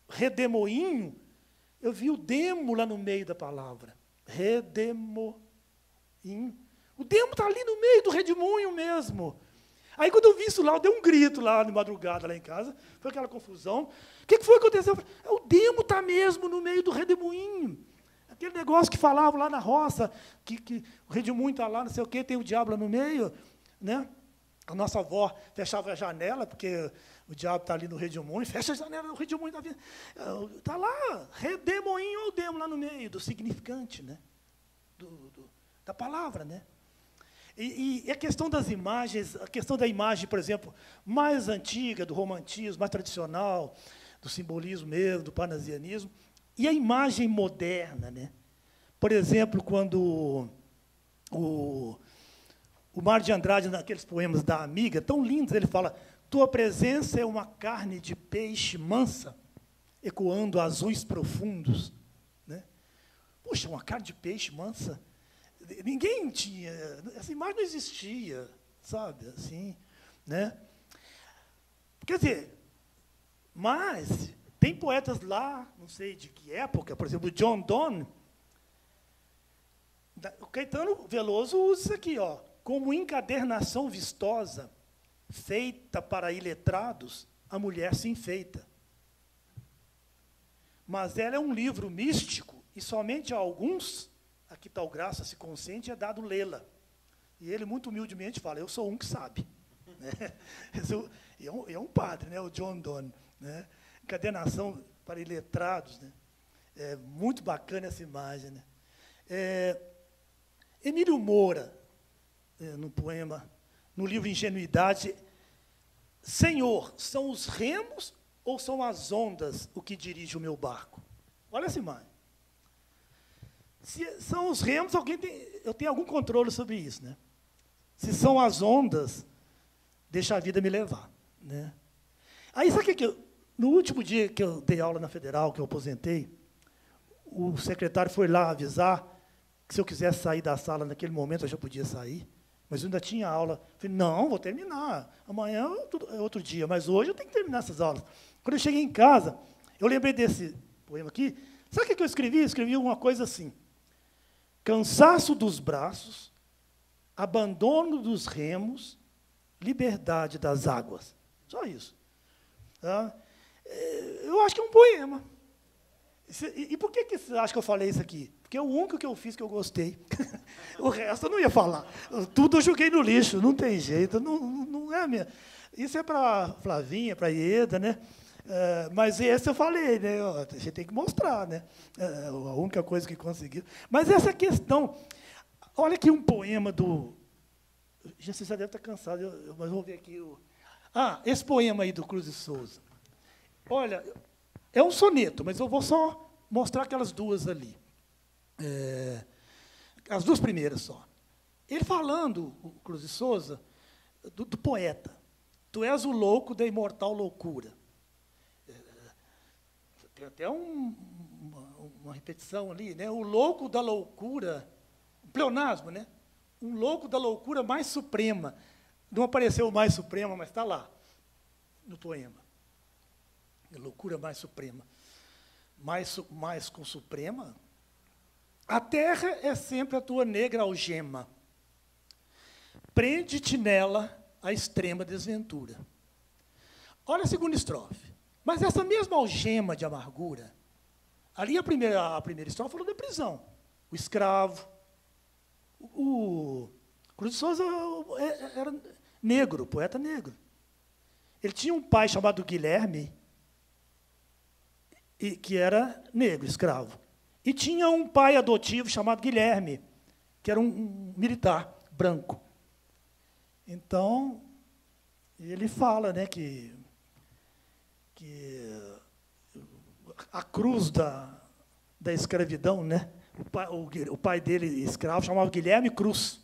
redemoinho, eu vi o demo lá no meio da palavra. Redemoinho. O demo está ali no meio do redemoinho mesmo. Aí, quando eu vi isso lá, eu dei um grito lá de madrugada, lá em casa, foi aquela confusão. O que foi que aconteceu? Eu falei, o demo está mesmo no meio do redemoinho. Aquele negócio que falavam lá na roça, que o redemoinho está lá, não sei o quê, tem o diabo lá no meio. Né? A nossa avó fechava a janela, porque o diabo está ali no redemoinho, fecha a janela, o redemoinho está lá, redemoinho ou demo lá no meio, do significante, né? Da palavra, né? E a questão das imagens, a questão da imagem, por exemplo, mais antiga, do romantismo, mais tradicional, do simbolismo mesmo, do parnasianismo, e a imagem moderna, né? Por exemplo, quando o Mar de Andrade, naqueles poemas da Amiga, tão lindos, ele fala: tua presença é uma carne de peixe mansa, ecoando azuis profundos. Né? Puxa, uma carne de peixe mansa. Ninguém tinha, essa imagem não existia, sabe? Assim, né? Quer dizer, mas tem poetas lá, não sei de que época, por exemplo, John Donne. O Caetano Veloso usa isso aqui, ó, como encadernação vistosa, feita para iletrados, a mulher se enfeita. Mas ela é um livro místico, e somente a alguns, a que tal graça se consente, é dado lê-la. E ele, muito humildemente, fala, eu sou um que sabe. Né? É um padre, né, o John Donne. Né? Encadernação para iletrados. Né? É muito bacana essa imagem. Né? Emílio Moura, no poema, no livro Ingenuidade, Senhor, são os remos ou são as ondas o que dirige o meu barco? Olha essa imagem. Se são os remos, eu tenho algum controle sobre isso. Né? Se são as ondas, deixa a vida me levar. Né? Aí, sabe o que no último dia que eu dei aula na Federal, que eu aposentei, o secretário foi lá avisar que se eu quisesse sair da sala naquele momento, eu já podia sair, mas eu ainda tinha aula. Eu falei, não, vou terminar. Amanhã é outro dia, mas hoje eu tenho que terminar essas aulas. Quando eu cheguei em casa, eu lembrei desse poema aqui. Sabe o que eu escrevi? Eu escrevi uma coisa assim. Cansaço dos braços, abandono dos remos, liberdade das águas. Só isso. Tá? Eu acho que é um poema. E por que você acha que eu falei isso aqui? Porque é o único que eu fiz que eu gostei. O resto eu não ia falar. Tudo eu joguei no lixo, não tem jeito. Não é minha. Isso é para Flavinha, para Ieda, né? Mas esse eu falei, né? A gente tem que mostrar, né? A única coisa que conseguiu. Mas essa questão, olha aqui um poema do. Você já deve estar cansado, mas vou ver aqui esse poema aí do Cruz de Souza. Olha, é um soneto, mas eu vou só mostrar aquelas duas ali. As duas primeiras só. Ele falando, o Cruz de Souza, do poeta. Tu és o louco da imortal loucura. Tem até uma repetição ali, né? O louco da loucura, um pleonasmo, né? Um louco da loucura mais suprema. Não apareceu o mais suprema, mas está lá, no poema. A loucura mais suprema. Mais com suprema. A terra é sempre a tua negra algema. Prende-te nela a extrema desventura. Olha a segunda estrofe. Mas essa mesma algema de amargura, ali a primeira estrofe falou da prisão. O escravo. O Cruz de Souza era negro, poeta negro. Ele tinha um pai chamado Guilherme, que era negro, escravo. E tinha um pai adotivo chamado Guilherme, que era um militar branco. Então, ele fala, né, que a cruz da escravidão, né, o pai dele, escravo, chamava Guilherme Cruz.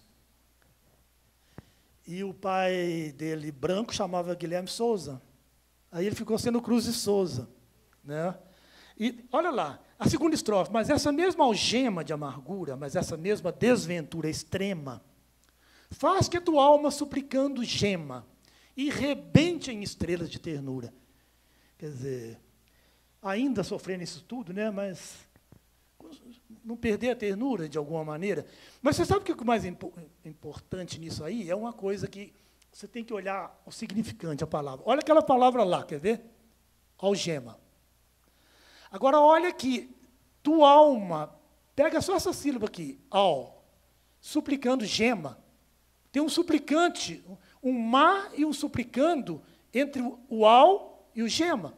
E o pai dele, branco, chamava Guilherme Souza. Aí ele ficou sendo Cruz e Souza, né? E olha lá, a segunda estrofe, mas essa mesma algema de amargura, mas essa mesma desventura extrema, faz que a tua alma suplicando gema e rebente em estrelas de ternura. Quer dizer, ainda sofrendo isso tudo, né, mas não perder a ternura de alguma maneira. Mas você sabe o que é o mais importante nisso aí? É uma coisa que você tem que olhar o significante, a palavra. Olha aquela palavra lá, quer ver? Algema. Agora, olha aqui, tua alma, pega só essa sílaba aqui, al, suplicando gema. Tem um suplicante, um má e um suplicando entre o al e o gema.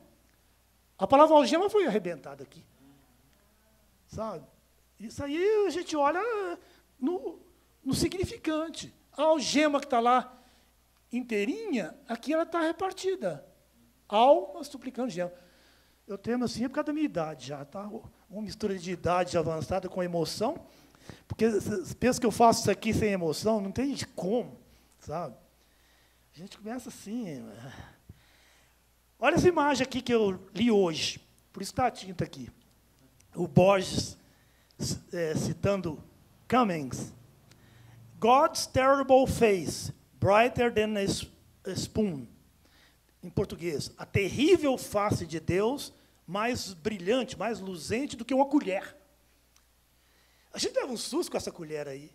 A palavra algema foi arrebentada aqui. Sabe? Isso aí a gente olha no significante. A algema que está lá inteirinha, aqui ela está repartida. Alma suplicando gema. Eu tenho assim, é por causa da minha idade já, tá? Uma mistura de idade avançada com emoção, porque pensa que eu faço isso aqui sem emoção, não tem como, sabe? A gente começa assim. Olha essa imagem aqui que eu li hoje, por isso está a tinta aqui. O Borges, citando Cummings, God's terrible face, brighter than a spoon. Em português, a terrível face de Deus, mais brilhante, mais luzente do que uma colher. A gente leva um susto com essa colher aí.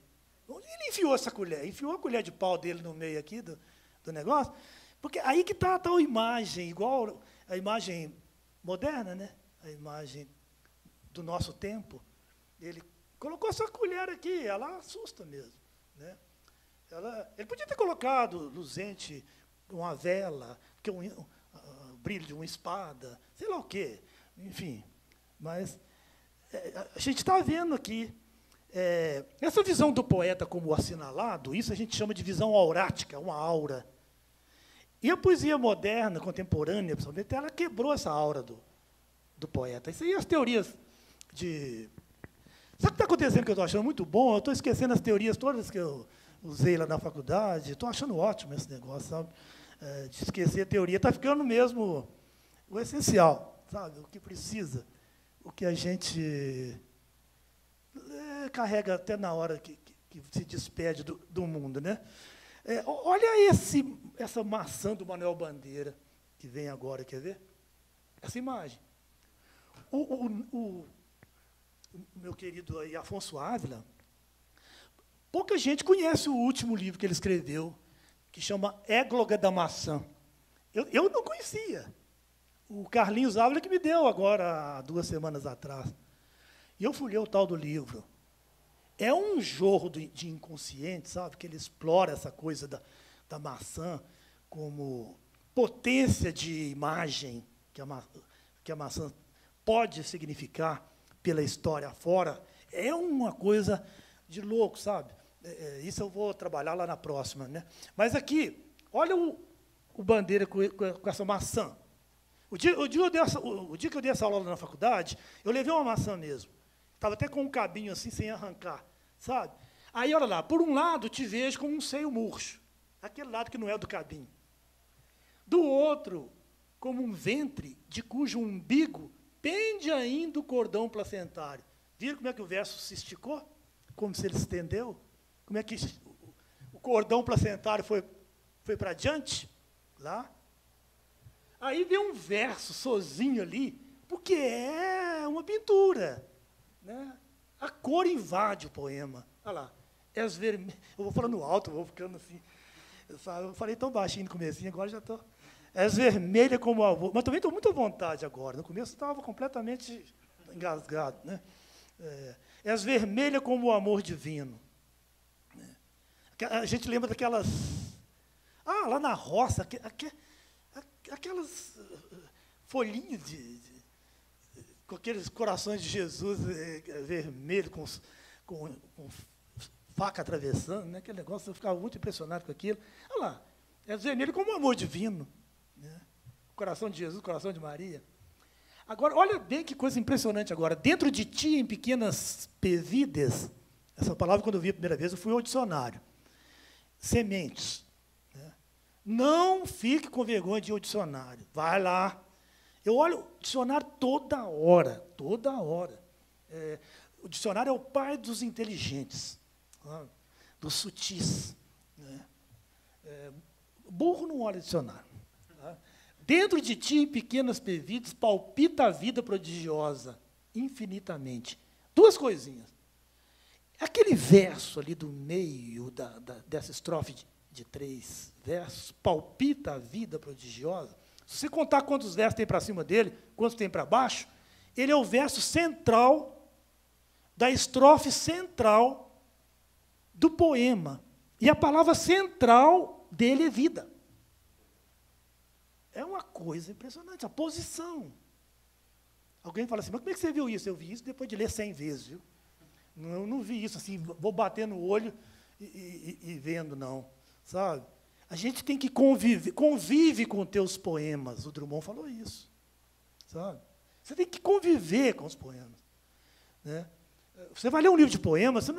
Onde ele enfiou essa colher? Enfiou a colher de pau dele no meio aqui do negócio? Porque aí que está a tal imagem, igual a imagem moderna, né? A imagem do nosso tempo. Ele colocou essa colher aqui, ela assusta mesmo, né? Ele podia ter colocado luzente, uma vela, que o brilho de uma espada, sei lá o quê, enfim. Mas a gente está vendo aqui, essa visão do poeta como assinalado, isso a gente chama de visão aurática, uma aura. E a poesia moderna, contemporânea, principalmente, ela quebrou essa aura do poeta. Isso aí as teorias de... Sabe o que está acontecendo que eu estou achando muito bom? Eu estou esquecendo as teorias todas que eu usei lá na faculdade, estou achando ótimo esse negócio, sabe? De esquecer a teoria, está ficando mesmo o essencial, sabe? O que precisa, o que a gente carrega até na hora que se despede do mundo, né? Olha essa maçã do Manuel Bandeira, que vem agora, quer ver? Essa imagem. O meu querido aí, Afonso Ávila, pouca gente conhece o último livro que ele escreveu, que chama Égloga da Maçã. Eu não conhecia. O Carlinhos Ávila que me deu agora, há 2 semanas atrás. E eu fui ler o tal do livro. É um jorro de inconsciente, sabe? Que ele explora essa coisa da maçã como potência de imagem que a maçã pode significar pela história fora. É uma coisa de louco, sabe? Isso eu vou trabalhar lá na próxima, né? Mas aqui, olha o Bandeira com essa maçã. O dia que eu dei essa aula na faculdade, eu levei uma maçã mesmo. Estava até com um cabinho assim, sem arrancar, sabe? Aí, olha lá, por um lado, te vejo como um seio murcho, aquele lado que não é do cabinho. Do outro, como um ventre de cujo umbigo pende ainda o cordão placentário. Viram como é que o verso se esticou? Como se ele se estendeu? Como é que o cordão placentário foi para adiante? Lá. Aí vem um verso sozinho ali, porque é uma pintura, né? A cor invade o poema. Olha lá. És vermelho. Eu vou falando alto, vou ficando assim. Eu falei tão baixinho no comecinho, agora já estou. És vermelha como o avô. Mas também estou muito à vontade agora. No começo eu estava completamente engasgado, né? És vermelha como o amor divino. A gente lembra daquelas... lá na roça, aquelas folhinhas com aqueles corações de Jesus vermelho, com faca atravessando, né? Aquele negócio, eu ficava muito impressionado com aquilo. Olha lá, é vermelho como o amor divino, né? O coração de Jesus, o coração de Maria. Agora, olha bem que coisa impressionante agora. Dentro de ti, em pequenas pevides, essa palavra, quando eu vi a primeira vez, eu fui ao dicionário. Sementes. Né? Não fique com vergonha de ir ao dicionário. Vai lá. Eu olho o dicionário toda hora, toda hora. O dicionário é o pai dos inteligentes, dos sutis. Né? Burro não olha dicionário. Tá? Dentro de ti, em pequenas pevides, palpita a vida prodigiosa, infinitamente. Duas coisinhas. Aquele verso ali do meio dessa estrofe de 3 versos, palpita a vida prodigiosa. Se você contar quantos versos tem para cima dele, quantos tem para baixo, ele é o verso central da estrofe central do poema. E a palavra central dele é vida. É uma coisa impressionante, a posição. Alguém fala assim, mas como é que você viu isso? Eu vi isso depois de ler 100 vezes, viu? Eu não vi isso assim, vou bater no olho e vendo, não. Sabe? A gente tem que convive com teus poemas. O Drummond falou isso. Sabe? Você tem que conviver com os poemas. Né? Você vai ler um livro de poemas,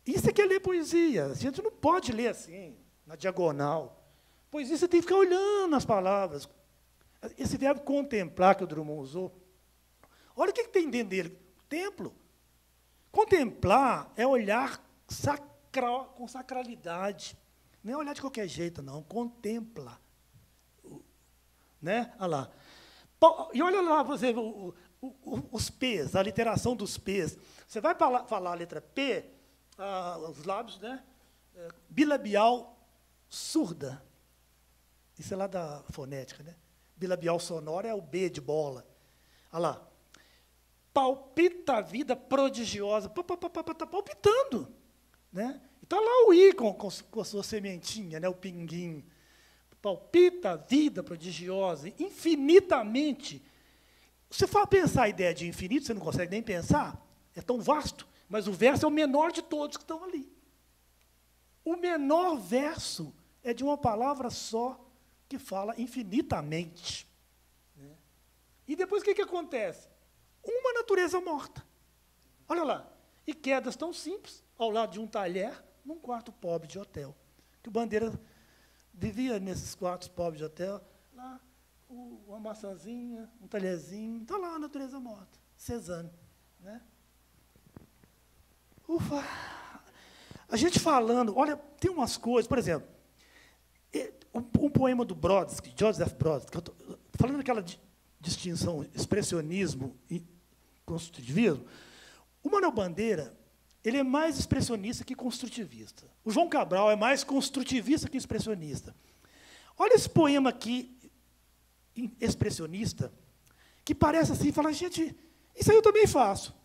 isso é que é ler poesia. A gente não pode ler assim, na diagonal. Poesia você tem que ficar olhando as palavras. Esse verbo contemplar que o Drummond usou, olha o que tem dentro dele. Templo. Contemplar é olhar com sacralidade. Não é olhar de qualquer jeito, não. Contempla. Né? Olha lá. E olha lá, você, os P's, a literação dos P's. Você vai falar a letra P, os lábios, né? Bilabial surda. Isso é lá da fonética, né? Bilabial sonora é o B de bola. Olha lá. Palpita a vida prodigiosa. Está palpitando. Né? Está lá o I com a sua sementinha, né? O pinguim. Palpita a vida prodigiosa, infinitamente. Você for pensar a ideia de infinito, você não consegue nem pensar. É tão vasto. Mas o verso é o menor de todos que estão ali. O menor verso é de uma palavra só que fala infinitamente. Né? E depois o que acontece? Uma natureza morta. Olha lá. E quedas tão simples, ao lado de um talher, num quarto pobre de hotel. Que o Bandeira vivia nesses quartos pobres de hotel, lá, uma maçãzinha, um talherzinho, está lá a natureza morta. Cézanne. Né? Ufa! A gente falando, olha, tem umas coisas, por exemplo, um poema do Brodsky, Joseph Brodsky, falando daquela distinção expressionismo e construtivismo, o Manuel Bandeira, ele é mais expressionista que construtivista. O João Cabral é mais construtivista que expressionista. Olha esse poema aqui, expressionista, que parece assim, fala, gente, isso aí eu também faço.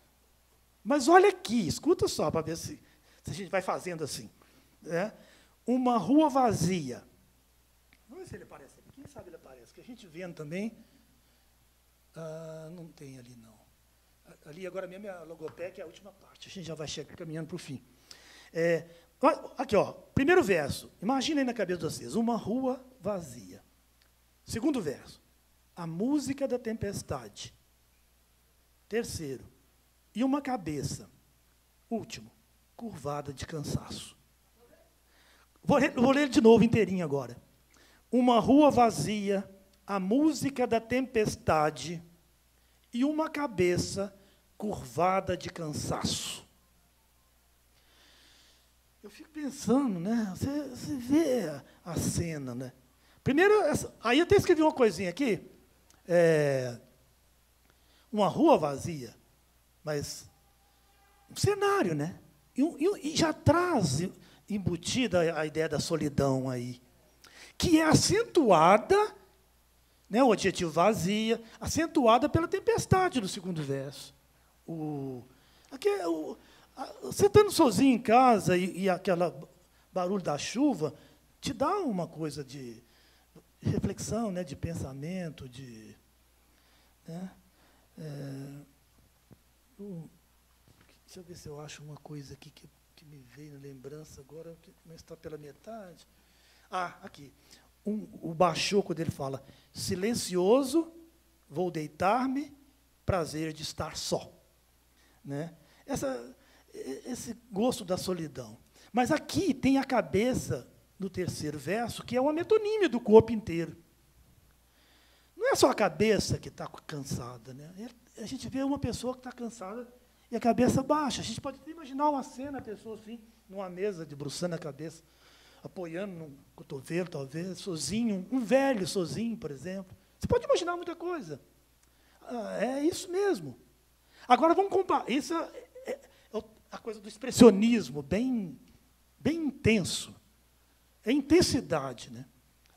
Mas olha aqui, escuta só, para ver se a gente vai fazendo assim. Né? Uma rua vazia. Vamos ver se ele aparece ali. Quem sabe ele aparece, que a gente vendo também. Não tem ali, não. Ali, agora mesmo, é a logopé, que é a última parte. A gente já vai caminhando para o fim. Aqui, ó, primeiro verso. Imagina aí na cabeça de vocês. Uma rua vazia. Segundo verso. A música da tempestade. Terceiro. E uma cabeça. Último. Curvada de cansaço. Vou ler de novo inteirinho agora. Uma rua vazia, a música da tempestade e uma cabeça curvada de cansaço. Eu fico pensando, né? Você vê a cena, né? Primeiro, aí eu até escrevi uma coisinha aqui. Uma rua vazia, mas um cenário, né? E já traz embutida a ideia da solidão aí, que é acentuada, né, o adjetivo vazia, acentuada pela tempestade no segundo verso. Você estando sozinho em casa e aquele barulho da chuva te dá uma coisa de reflexão, né, de pensamento, né, deixa eu ver se eu acho uma coisa aqui que que me veio na lembrança agora, que não está pela metade. Ah, aqui. O Bachô, quando ele fala, silencioso, vou deitar-me, prazer de estar só. Né? Esse gosto da solidão. Mas aqui tem a cabeça, no terceiro verso, que é uma metonímia do corpo inteiro. Não é só a cabeça que está cansada. Né? A gente vê uma pessoa que está cansada e a cabeça baixa. A gente pode imaginar uma cena, a pessoa assim, numa mesa, debruçando a cabeça, apoiando no cotovelo, talvez, sozinho, um velho sozinho, por exemplo. Você pode imaginar muita coisa. É isso mesmo. Agora, vamos comparar. Isso é a coisa do expressionismo, bem intenso. É intensidade. Né?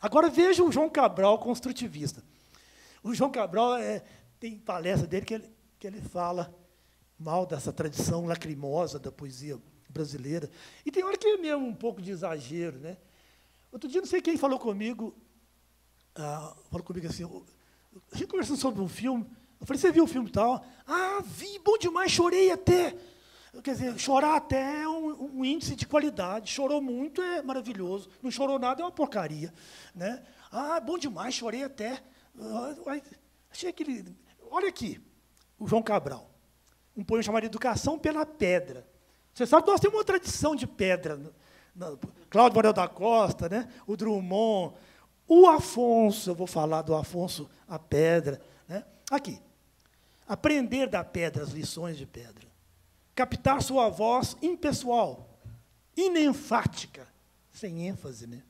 Agora, veja o João Cabral, construtivista. O João Cabral tem palestra dele que ele fala mal dessa tradição lacrimosa da poesia brasileira. E tem hora que é mesmo um pouco de exagero. Né? Outro dia, não sei quem falou comigo assim, a gente conversando sobre um filme, eu falei, você viu o filme tal? Ah, vi, bom demais, chorei até. Quer dizer, chorar até é um índice de qualidade. Chorou muito, é maravilhoso. Não chorou nada, é uma porcaria. Né? Ah, bom demais, chorei até. Achei aquele... Olha aqui, o João Cabral. Um poema chamado Educação pela Pedra. Você sabe que nós temos uma tradição de pedra. Cláudio Manuel da Costa, né? O Drummond, o Afonso, eu vou falar do Afonso, a pedra. Né? Aqui. Aprender da pedra, as lições de pedra. Captar sua voz impessoal, inenfática, sem ênfase. Né?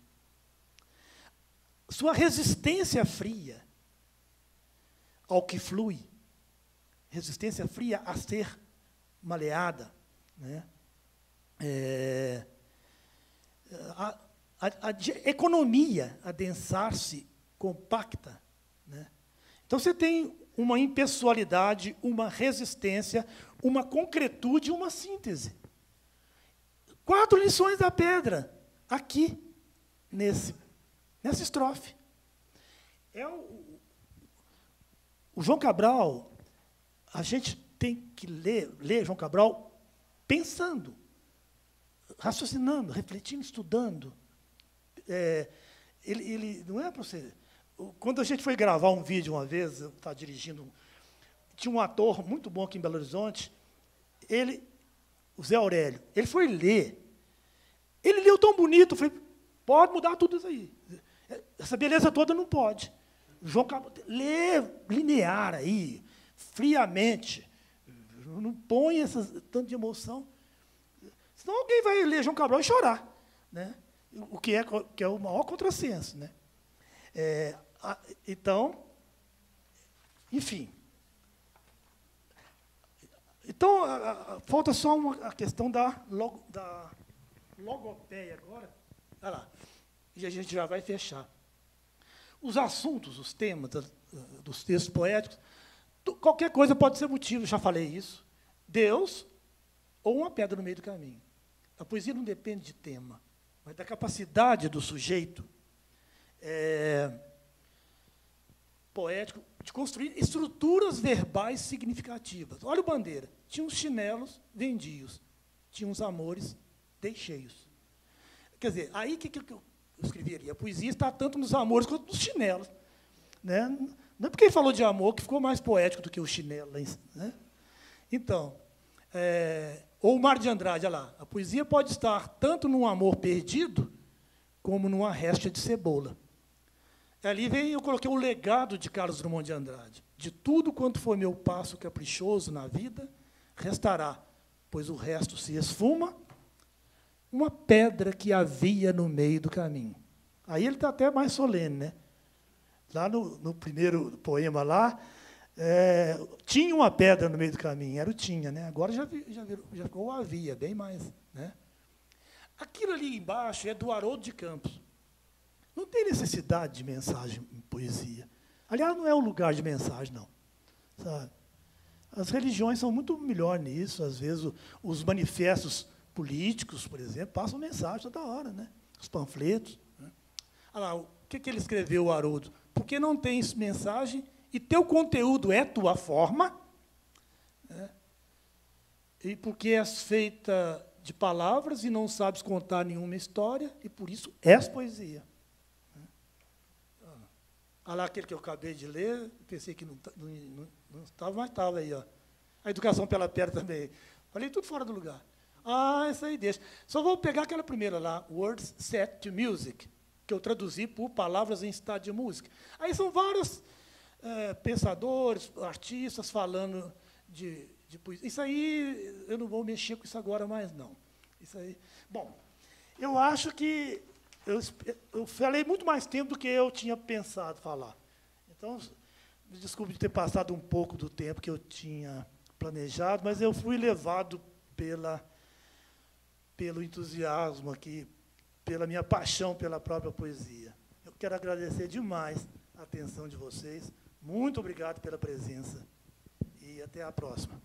Sua resistência fria ao que flui, resistência fria a ser maleada. Né? A economia, a densar-se compacta. Né? Então, você tem uma impessoalidade, uma resistência, uma concretude e uma síntese. 4 lições da pedra, aqui, nessa estrofe. O João Cabral, a gente tem que ler João Cabral pensando, raciocinando, refletindo, estudando. Ele não é para você... Quando a gente foi gravar um vídeo uma vez, eu estava dirigindo, tinha um ator muito bom aqui em Belo Horizonte, o Zé Aurélio, ele foi ler. Ele leu tão bonito, eu falei, pode mudar tudo isso aí. Essa beleza toda não pode. João Cabral, lê linear aí, friamente. Não põe tanto de emoção. Senão alguém vai ler João Cabral e chorar. Né? O que é o maior contrassenso. Né? Então, enfim. Então, falta só a questão da logopeia agora. Olha lá, e a gente já vai fechar. Os assuntos, os temas dos textos poéticos, qualquer coisa pode ser motivo, já falei isso. Deus ou uma pedra no meio do caminho. A poesia não depende de tema, mas da capacidade do sujeito poético de construir estruturas verbais significativas. Olha o Bandeira. Tinha uns chinelos vendios, tinha uns amores deixeios. Quer dizer, aí que eu escreveria? A poesia está tanto nos amores quanto nos chinelos. Né? Não é porque ele falou de amor que ficou mais poético do que o chinelo. Né? Então, ou o Mar de Andrade, olha lá, a poesia pode estar tanto num amor perdido como numa réstia de cebola. Ali eu coloquei o legado de Carlos Drummond de Andrade. De tudo quanto foi meu passo caprichoso na vida, restará, pois o resto se esfuma, uma pedra que havia no meio do caminho. Aí ele está até mais solene. Né? Lá no primeiro poema, lá, tinha uma pedra no meio do caminho, era o tinha. Né? Agora já ficou o havia, bem mais. Né? Aquilo ali embaixo é do Haroldo de Campos. Não tem necessidade de mensagem em poesia. Aliás, não é o lugar de mensagem, não. Sabe? As religiões são muito melhor nisso. Às vezes, os manifestos políticos, por exemplo, passam mensagem toda hora. Né? Os panfletos. Né? Olha lá, o que ele escreveu, o Haroldo? Porque não tens mensagem e teu conteúdo é tua forma, né? E porque és feita de palavras e não sabes contar nenhuma história, e por isso és poesia. Olha lá aquele que eu acabei de ler, pensei que não estava, mas estava aí. Ó. A educação pela perna também. Falei tudo fora do lugar. Ah, essa aí deixa. Só vou pegar aquela primeira lá, Words Set to Music, que eu traduzi por palavras em estado de música. Aí são vários pensadores, artistas falando de poesia. Isso aí, eu não vou mexer com isso agora mais, não. Isso aí. Bom, eu acho que eu falei muito mais tempo do que eu tinha pensado falar. Então, me desculpe de ter passado um pouco do tempo que eu tinha planejado, mas eu fui levado pelo entusiasmo aqui, pela minha paixão pela própria poesia. Eu quero agradecer demais a atenção de vocês. Muito obrigado pela presença. E até a próxima.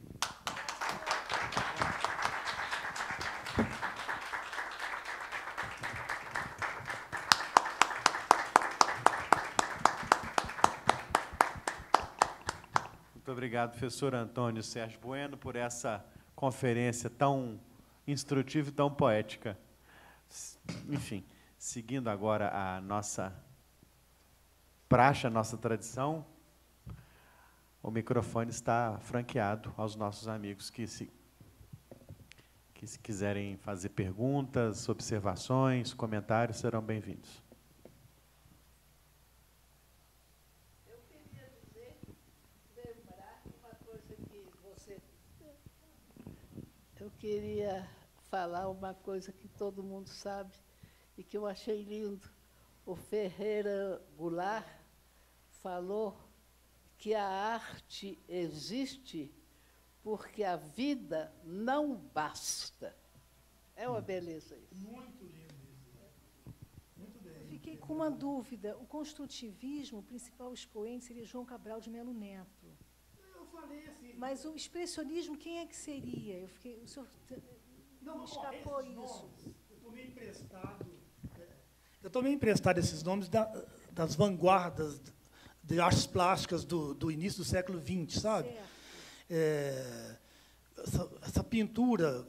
Muito obrigado, professor Antônio Sérgio Bueno, por essa conferência tão instrutiva e tão poética. Enfim, seguindo agora a nossa praxe, a nossa tradição, o microfone está franqueado aos nossos amigos que se quiserem fazer perguntas, observações, comentários, serão bem-vindos. Eu queria falar uma coisa que todo mundo sabe e que eu achei lindo. O Ferreira Goulart falou que a arte existe porque a vida não basta. É uma beleza isso. Muito lindo isso. Muito bem. Fiquei com uma dúvida. O construtivismo, o principal expoente seria João Cabral de Melo Neto. Eu falei assim... Mas o expressionismo, quem é que seria? O senhor me escapou isso. Eu tomei emprestado esses nomes das vanguardas de artes plásticas do início do século XX, sabe? Essa pintura...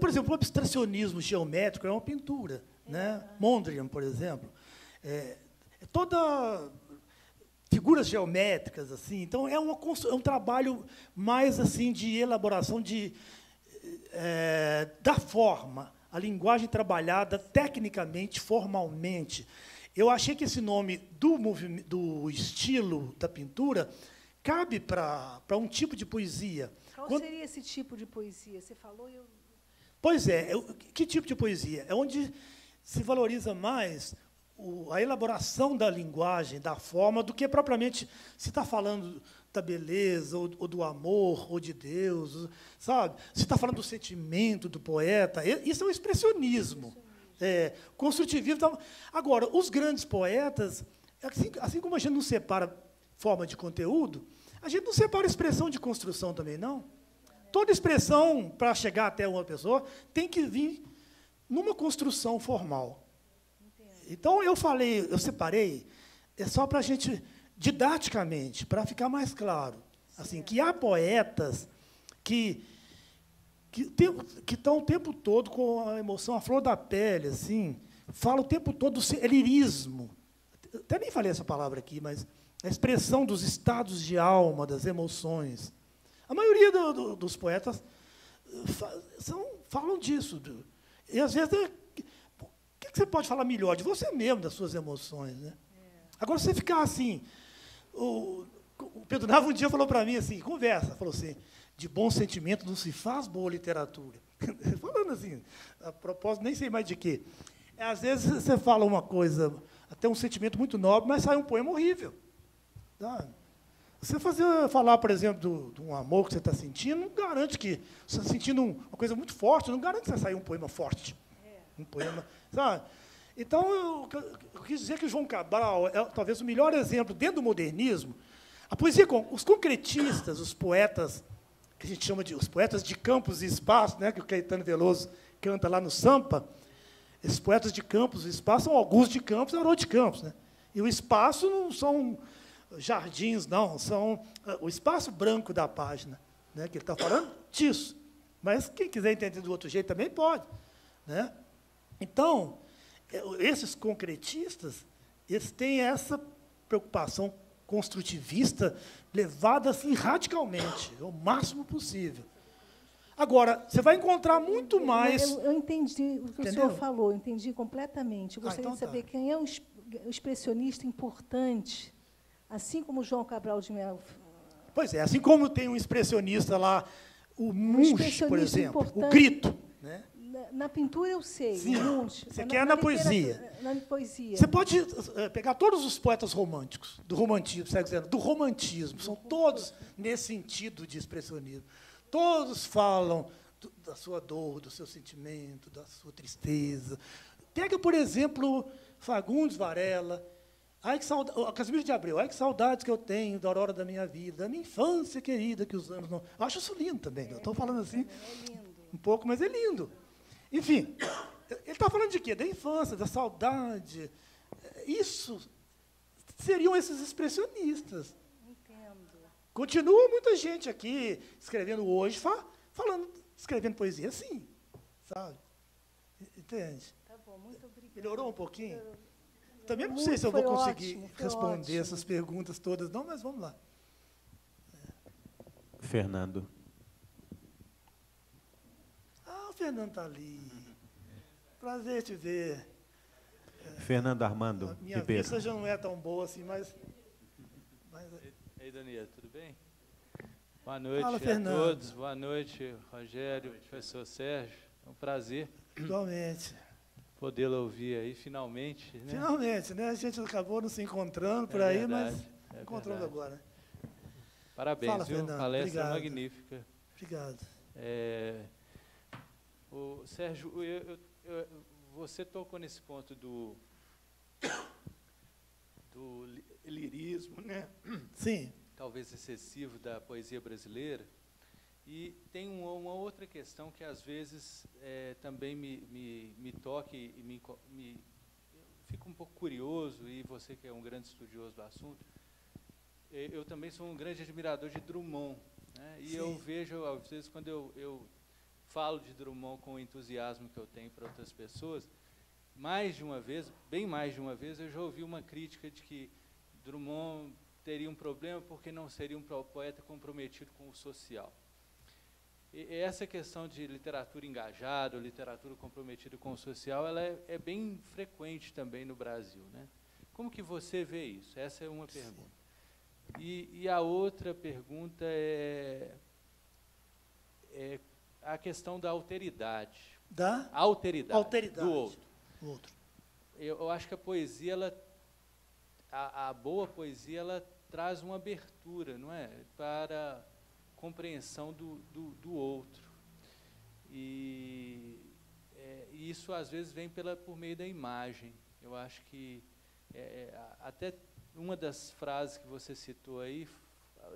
por exemplo, o abstracionismo geométrico é uma pintura. Né? Mondrian, por exemplo. Toda... figuras geométricas, assim. Então é um trabalho mais assim de elaboração da forma, a linguagem trabalhada tecnicamente, formalmente. Eu achei que esse nome do estilo da pintura cabe para um tipo de poesia. Qual seria esse tipo de poesia? Você falou e eu... Pois é, que tipo de poesia? É onde se valoriza mais a elaboração da linguagem, da forma, do que propriamente se está falando da beleza, ou do amor, ou de Deus, sabe? Se está falando do sentimento do poeta. Isso é um expressionismo. Construtivismo. Então, agora, os grandes poetas, assim como a gente não separa forma de conteúdo, a gente não separa expressão de construção também, não. Toda expressão, para chegar até uma pessoa, tem que vir numa construção formal. Então, eu separei, só para a gente, didaticamente, para ficar mais claro, assim, que há poetas que estão o tempo todo com a emoção à flor da pele, assim, falam o tempo todo do lirismo. Até nem falei essa palavra aqui, mas a expressão dos estados de alma, das emoções. A maioria dos poetas falam disso. E, às vezes, o que você pode falar melhor? De você mesmo, das suas emoções. Né? Agora, você ficar assim... O Pedro Nava um dia falou para mim, assim, conversa, falou assim, de bom sentimento não se faz boa literatura. Falando assim, a propósito, nem sei mais de quê. Às vezes, você fala uma coisa, até um sentimento muito nobre, mas sai um poema horrível. Tá? Você falar, por exemplo, de um amor que você está sentindo, não garante que... Você está sentindo uma coisa muito forte, não garante que você saia um poema forte. Um poema, sabe? Então, eu quis dizer que o João Cabral é talvez o melhor exemplo, dentro do modernismo. A poesia, os concretistas, os poetas, que a gente chama de os poetas de campos e espaço, né, que o Caetano Veloso canta lá no Sampa, esses poetas de campos e espaço são Augusto de Campos e Haroldo de Campos. Né? E o espaço não são jardins, não, são o espaço branco da página, né, que ele está falando disso. Mas quem quiser entender do outro jeito também pode, né? Então, esses concretistas, eles têm essa preocupação construtivista levada assim radicalmente, o máximo possível. Agora, você vai encontrar muito mais... Eu entendi o que o senhor falou, eu entendi completamente. Eu gostaria então de saber quem é o expressionista importante, assim como João Cabral de Melo. Pois é, assim como tem um expressionista lá, o Munch, por exemplo, o Grito. Né? Na pintura eu sei, sim, o Munch. Você quer na poesia. Na poesia. Você pode pegar todos os poetas românticos, do romantismo, segue dizendo, do romantismo, são todos nesse sentido de expressionismo. Todos falam da sua dor, do seu sentimento, da sua tristeza. Pega, por exemplo, Fagundes Varela, Casimiro de Abreu, ai que saudades que eu tenho da aurora da minha vida, da minha infância querida, que os anos não... Eu acho isso lindo também, eu estou falando assim, um pouco, mas é lindo. Enfim, ele está falando de quê? Da infância, da saudade. Isso seriam esses expressionistas. Continua muita gente aqui escrevendo hoje, escrevendo poesia assim, sabe? Entende? Tá bom, muito obrigada. Melhorou um pouquinho? Também não sei se eu vou conseguir responder essas perguntas todas, não, mas vamos lá. Fernando. Ah, o Fernando está ali. Prazer te ver. Fernando Armando Minha Ribeiro. vista já não é tão boa assim, mas Ei, Daniel, tudo bem? Boa noite Fala, a Fernando. todos. Boa noite, Rogério, professor Sérgio. É um prazer igualmente. podê-lo ouvir aí, finalmente. Né? Finalmente, né? A gente acabou não se encontrando por aí, mas encontramos agora. Parabéns, Fala, viu? Fernando. Palestra Obrigado. magnífica. Obrigado. O Sérgio, você tocou nesse ponto do lirismo, né? Sim. Talvez excessivo da poesia brasileira. E tem uma outra questão que, às vezes, também me toca e fico um pouco curioso, e você que é um grande estudioso do assunto, eu também sou um grande admirador de Drummond. Né? E eu vejo, às vezes, quando eu falo de Drummond com o entusiasmo que eu tenho para outras pessoas, mais de uma vez, bem mais de uma vez, eu já ouvi uma crítica de que Drummond teria um problema porque não seria um poeta comprometido com o social. E essa questão de literatura engajada, ou literatura comprometida com o social, ela é bem frequente também no Brasil. Né? Como que você vê isso? Essa é uma pergunta. E a outra pergunta é a questão da alteridade. Da? Alteridade do outro. Eu acho que a poesia, a boa poesia, ela traz uma abertura, não é? Para compreensão do outro. E isso, às vezes, vem por meio da imagem. Eu acho que até uma das frases que você citou aí,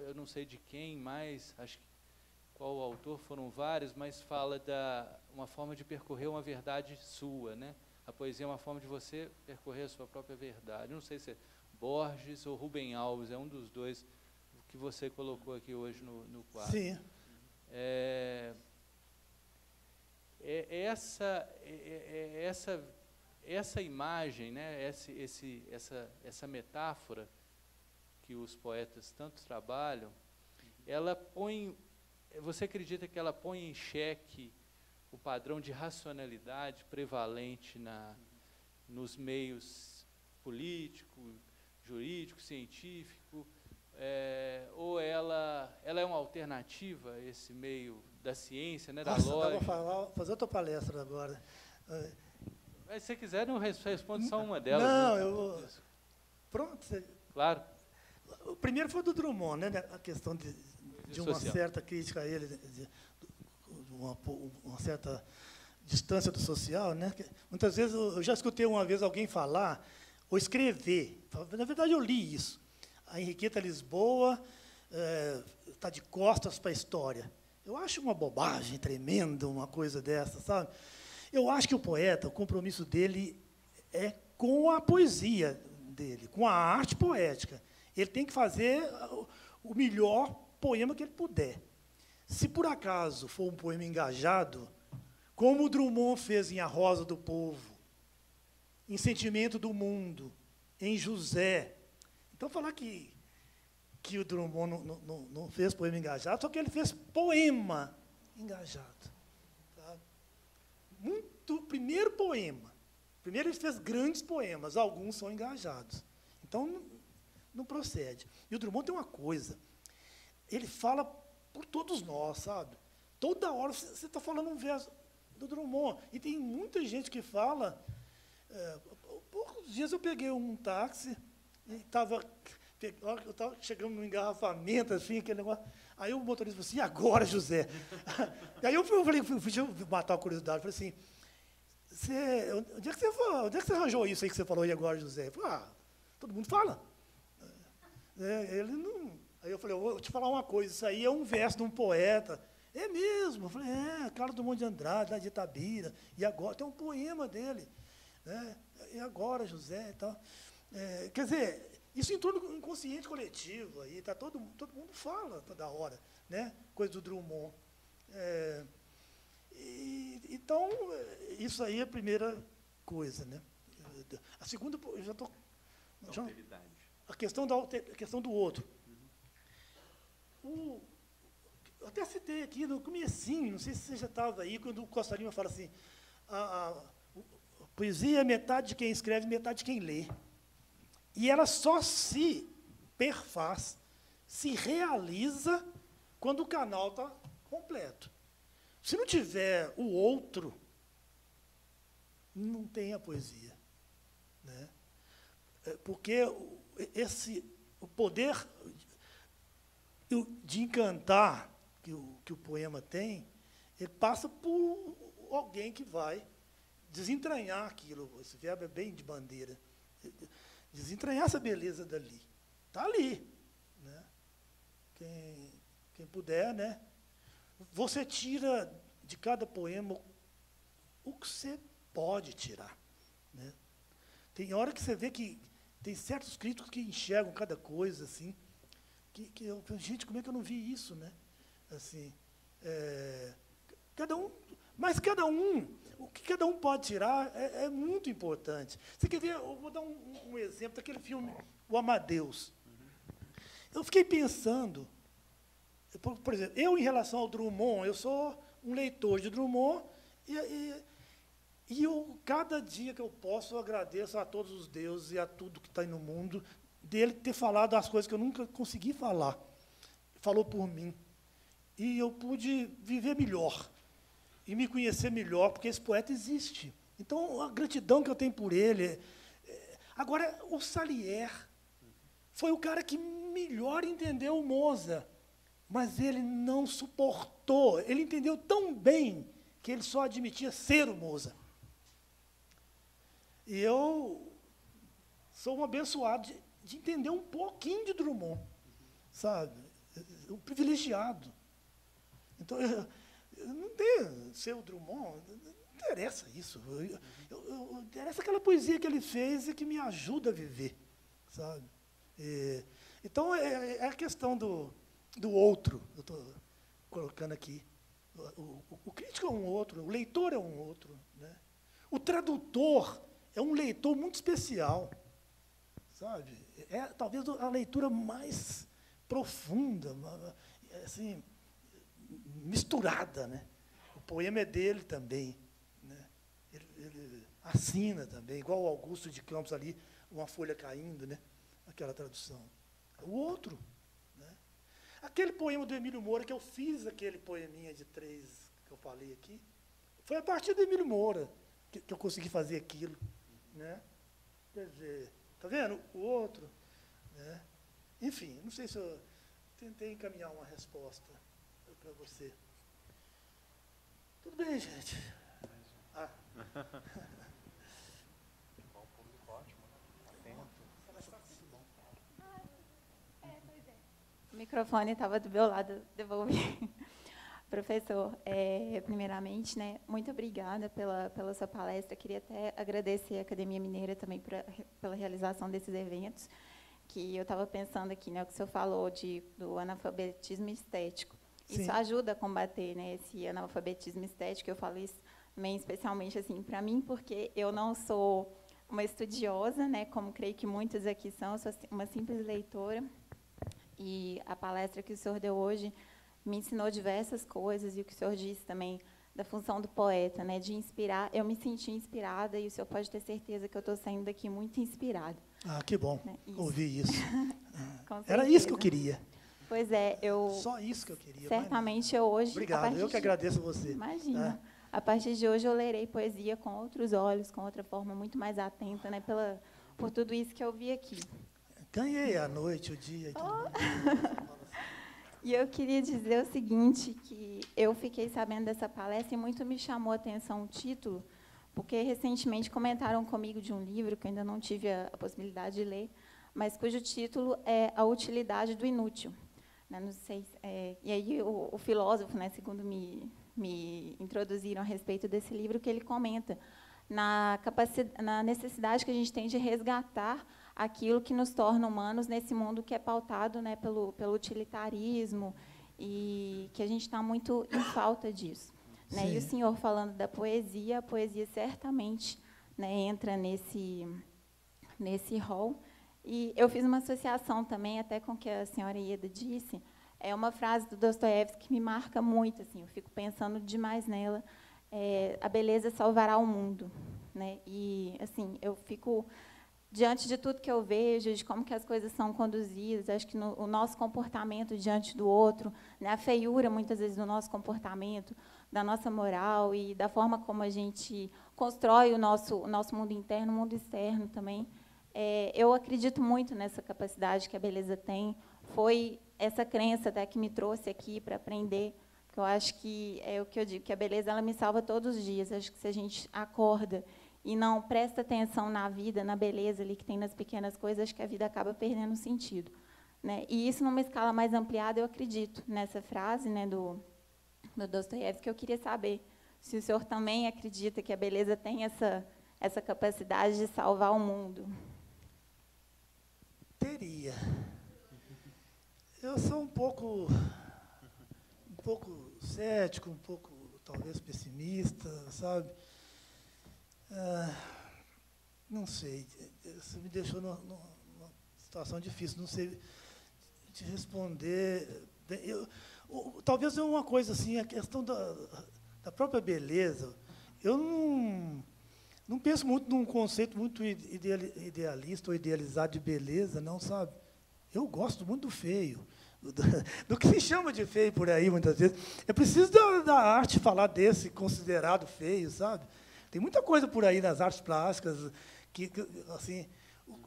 eu não sei de quem, mas acho que qual o autor, foram vários, mas fala uma forma de percorrer uma verdade sua, né? A poesia é uma forma de você percorrer a sua própria verdade. Não sei se é Borges ou Rubem Alves, é um dos dois que você colocou aqui hoje no quadro. Sim. Essa imagem, né? Essa metáfora que os poetas tanto trabalham, ela põe... Você acredita que ela põe em xeque o padrão de racionalidade prevalente nos meios político, jurídico, científico, ou ela é uma alternativa a esse meio da ciência, né, da lógica? Dá para fazer outra palestra agora. Mas, se você quiser, não responde só uma delas. Não, né? eu vou... Pronto. Claro. O primeiro foi do Drummond, né, a questão de uma certa crítica a ele, de uma certa distância do social, né? Muitas vezes, eu já escutei uma vez alguém falar, ou escrever, na verdade eu li isso, a Henriqueta Lisboa está de costas para a história. Eu acho uma bobagem tremenda uma coisa dessa, sabe? Eu acho que o poeta, o compromisso dele é com a poesia dele, com a arte poética. Ele tem que fazer o melhor poema que ele puder. Se por acaso for um poema engajado, como o Drummond fez em A Rosa do Povo, em Sentimento do Mundo, em José. Então, falar que o Drummond não fez poema engajado, só que ele fez poema engajado. Tá? Primeiro poema. Primeiro ele fez grandes poemas, alguns são engajados. Então, não procede. E o Drummond tem uma coisa, ele fala por todos nós, sabe? Toda hora você está falando um verso do Drummond. E tem muita gente que fala... poucos dias eu peguei um táxi e eu estava chegando no engarrafamento, assim, aquele negócio. Aí o motorista falou assim, e agora, José? Aí eu falei, deixa eu matar a curiosidade, falei assim, onde é que você arranjou isso aí que você falou, e agora, José? Eu falei, todo mundo fala. Ele não... Aí eu falei, eu vou te falar uma coisa, isso aí é um verso de um poeta. É mesmo? Eu falei, Carlos Drummond de Andrade, lá de Itabira, e agora, tem um poema dele. E agora, José, e tal. Quer dizer, isso entrou no inconsciente coletivo, aí tá, todo mundo fala toda hora, né? Coisa do Drummond. Então, isso aí é a primeira coisa, né? A segunda, eu já estou... A questão do outro. Eu até citei aqui no comecinho, não sei se você já estava aí, quando o Costa Lima fala assim, a poesia é metade de quem escreve, metade de quem lê. E ela só se perfaz, se realiza quando o canal está completo. Se não tiver o outro, não tem a poesia. Né? Porque o poder de encantar que o poema tem, ele passa por alguém que vai desentranhar aquilo. Esse verbo é bem de bandeira. Desentranhar essa beleza dali. Está ali. Né? Quem puder, né? Você tira de cada poema o que você pode tirar. Né? Tem hora que você vê que tem certos críticos que enxergam cada coisa, assim, que eu penso, gente, como é que eu não vi isso, né? Assim, o que cada um pode tirar é muito importante. Você quer ver, eu vou dar um exemplo daquele filme, O Amadeus. Eu fiquei pensando, por exemplo, eu em relação ao Drummond, eu sou um leitor de Drummond, e eu, cada dia que eu posso, eu agradeço a todos os deuses e a tudo que está aí no mundo, dele ter falado as coisas que eu nunca consegui falar. Falou por mim. E eu pude viver melhor, e me conhecer melhor, porque esse poeta existe. Então, a gratidão que eu tenho por ele... Agora, o Salier foi o cara que melhor entendeu o Mozart, mas ele não suportou, ele entendeu tão bem que ele só admitia ser o Mozart. E eu sou um abençoado de entender um pouquinho de Drummond, sabe? Um privilegiado. Então, eu não tenho ser o Drummond, não interessa isso. Interessa aquela poesia que ele fez e que me ajuda a viver, sabe? Então, é a questão do outro, eu estou colocando aqui. O crítico é um outro, o leitor é um outro. Né? O tradutor é um leitor muito especial, sabe? É talvez a leitura mais profunda, assim, misturada, né? O poema é dele também, né? Ele assina também, igual o Augusto de Campos ali, uma folha caindo, né? Aquela tradução. O outro, né? Aquele poema do Emílio Moura, que eu fiz aquele poeminha de 3 que eu falei aqui, foi a partir do Emílio Moura que eu consegui fazer aquilo, né? Quer dizer, tá vendo? O outro, né? Enfim, não sei se eu tentei encaminhar uma resposta para você. Tudo bem, gente? O microfone estava do meu lado, devolvi. Professor, primeiramente, né, muito obrigada pela sua palestra. Queria até agradecer à Academia Mineira também pela realização desses eventos, que eu estava pensando aqui, né, o que o senhor falou do analfabetismo estético. Isso Sim. ajuda a combater, né, esse analfabetismo estético. Eu falo isso também especialmente assim para mim, porque eu não sou uma estudiosa, né, como creio que muitos aqui são, eu sou uma simples leitora. E a palestra que o senhor deu hoje me ensinou diversas coisas, e o que o senhor disse também da função do poeta, né, de inspirar. Eu me senti inspirada, e o senhor pode ter certeza que eu estou saindo daqui muito inspirada. Ah, que bom Isso. ouvir isso. Com Era isso que eu certeza. queria. Pois é, eu Só isso que eu queria. certamente eu hoje... a Obrigado, partir eu que agradeço a você. Imagina. A partir de hoje eu lerei poesia com outros olhos, com outra forma muito mais atenta, né, por tudo isso que eu vi aqui. Ganhei a noite, o dia. E tudo mais. E eu queria dizer o seguinte, que eu fiquei sabendo dessa palestra e muito me chamou a atenção o título, porque recentemente comentaram comigo de um livro que eu ainda não tive a possibilidade de ler, mas cujo título é A Utilidade do Inútil. Né, não sei, e aí o filósofo, né, segundo me introduziram a respeito desse livro, que ele comenta na necessidade que a gente tem de resgatar aquilo que nos torna humanos nesse mundo que é pautado, né, pelo utilitarismo, e que a gente está muito em falta disso. Né? E o senhor falando da poesia, a poesia certamente, né, entra nesse rol. E eu fiz uma associação também, até com o que a senhora Ieda disse, é uma frase do Dostoiévski que me marca muito, assim, eu fico pensando demais nela, a beleza salvará o mundo. Né? E, assim, eu fico... Diante de tudo que eu vejo, de como que as coisas são conduzidas, acho que o nosso comportamento diante do outro, né, a feiura, muitas vezes, do nosso comportamento, da nossa moral e da forma como a gente constrói o nosso mundo interno, o mundo externo também. Eu acredito muito nessa capacidade que a beleza tem. Foi essa crença até que me trouxe aqui para aprender, porque eu acho que é o que eu digo, que a beleza ela me salva todos os dias. Acho que se a gente acorda e não presta atenção na vida, na beleza ali que tem nas pequenas coisas, acho que a vida acaba perdendo sentido. Né? E isso, numa escala mais ampliada, eu acredito nessa frase, né, do Dostoiévski, que eu queria saber se o senhor também acredita que a beleza tem essa capacidade de salvar o mundo. Teria. Eu sou um pouco cético, um pouco, talvez, pessimista, sabe? Não sei, você me deixou numa situação difícil, não sei te responder. Talvez é uma coisa assim, a questão da própria beleza. Eu não penso muito num conceito muito idealista ou idealizado de beleza, não, sabe? Eu gosto muito do feio, do que se chama de feio por aí, muitas vezes. É preciso da arte falar desse considerado feio, sabe? Tem muita coisa por aí nas artes plásticas, que assim,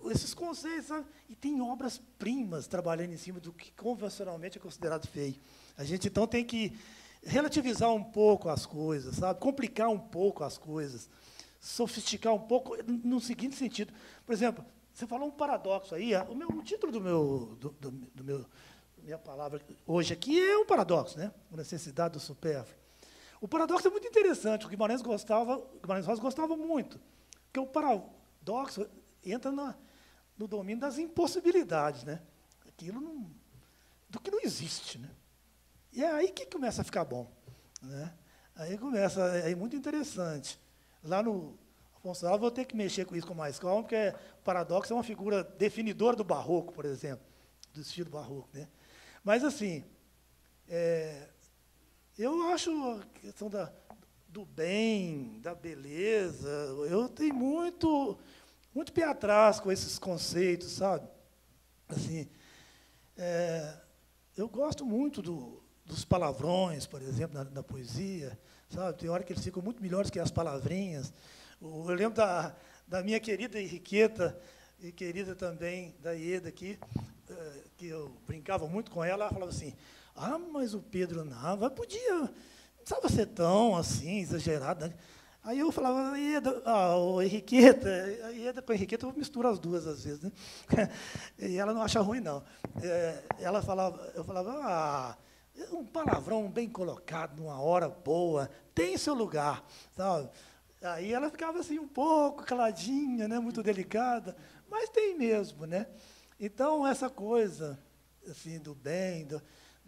esses conceitos, sabe? E tem obras-primas trabalhando em cima do que convencionalmente é considerado feio. A gente, então, tem que relativizar um pouco as coisas, sabe? Complicar um pouco as coisas, sofisticar um pouco, no seguinte sentido. Por exemplo, você falou um paradoxo aí, o título minha palavra hoje aqui é um paradoxo, né? A necessidade do supérfluo. O paradoxo é muito interessante, o Guimarães Rosa gostava muito, porque o paradoxo entra no domínio das impossibilidades, né? Aquilo do que não existe, né? E é aí que começa a ficar bom, né? Aí é muito interessante. Lá no Afonso Alves, vou ter que mexer com isso com mais calma, porque o paradoxo é uma figura definidora do barroco, por exemplo, do estilo barroco, né? Mas, assim, eu acho a questão do bem, da beleza, eu tenho muito pé atrás com esses conceitos, sabe? Assim, eu gosto muito dos palavrões, por exemplo, na poesia, sabe? Tem hora que eles ficam muito melhores que as palavrinhas. Eu lembro da minha querida Henriqueta, e querida também da Ieda aqui, que eu brincava muito com ela falava assim, mas o Pedro Nava não precisava ser tão assim, exagerado, né? Aí eu falava, Ieda, Henriqueta, a Ieda com a Henriqueta eu misturo as duas às vezes, né? E ela não acha ruim, não. Eu falava, um palavrão bem colocado, numa hora boa, tem seu lugar, sabe? Aí ela ficava assim um pouco caladinha, né, muito delicada, mas tem mesmo, né? Então essa coisa assim do bem,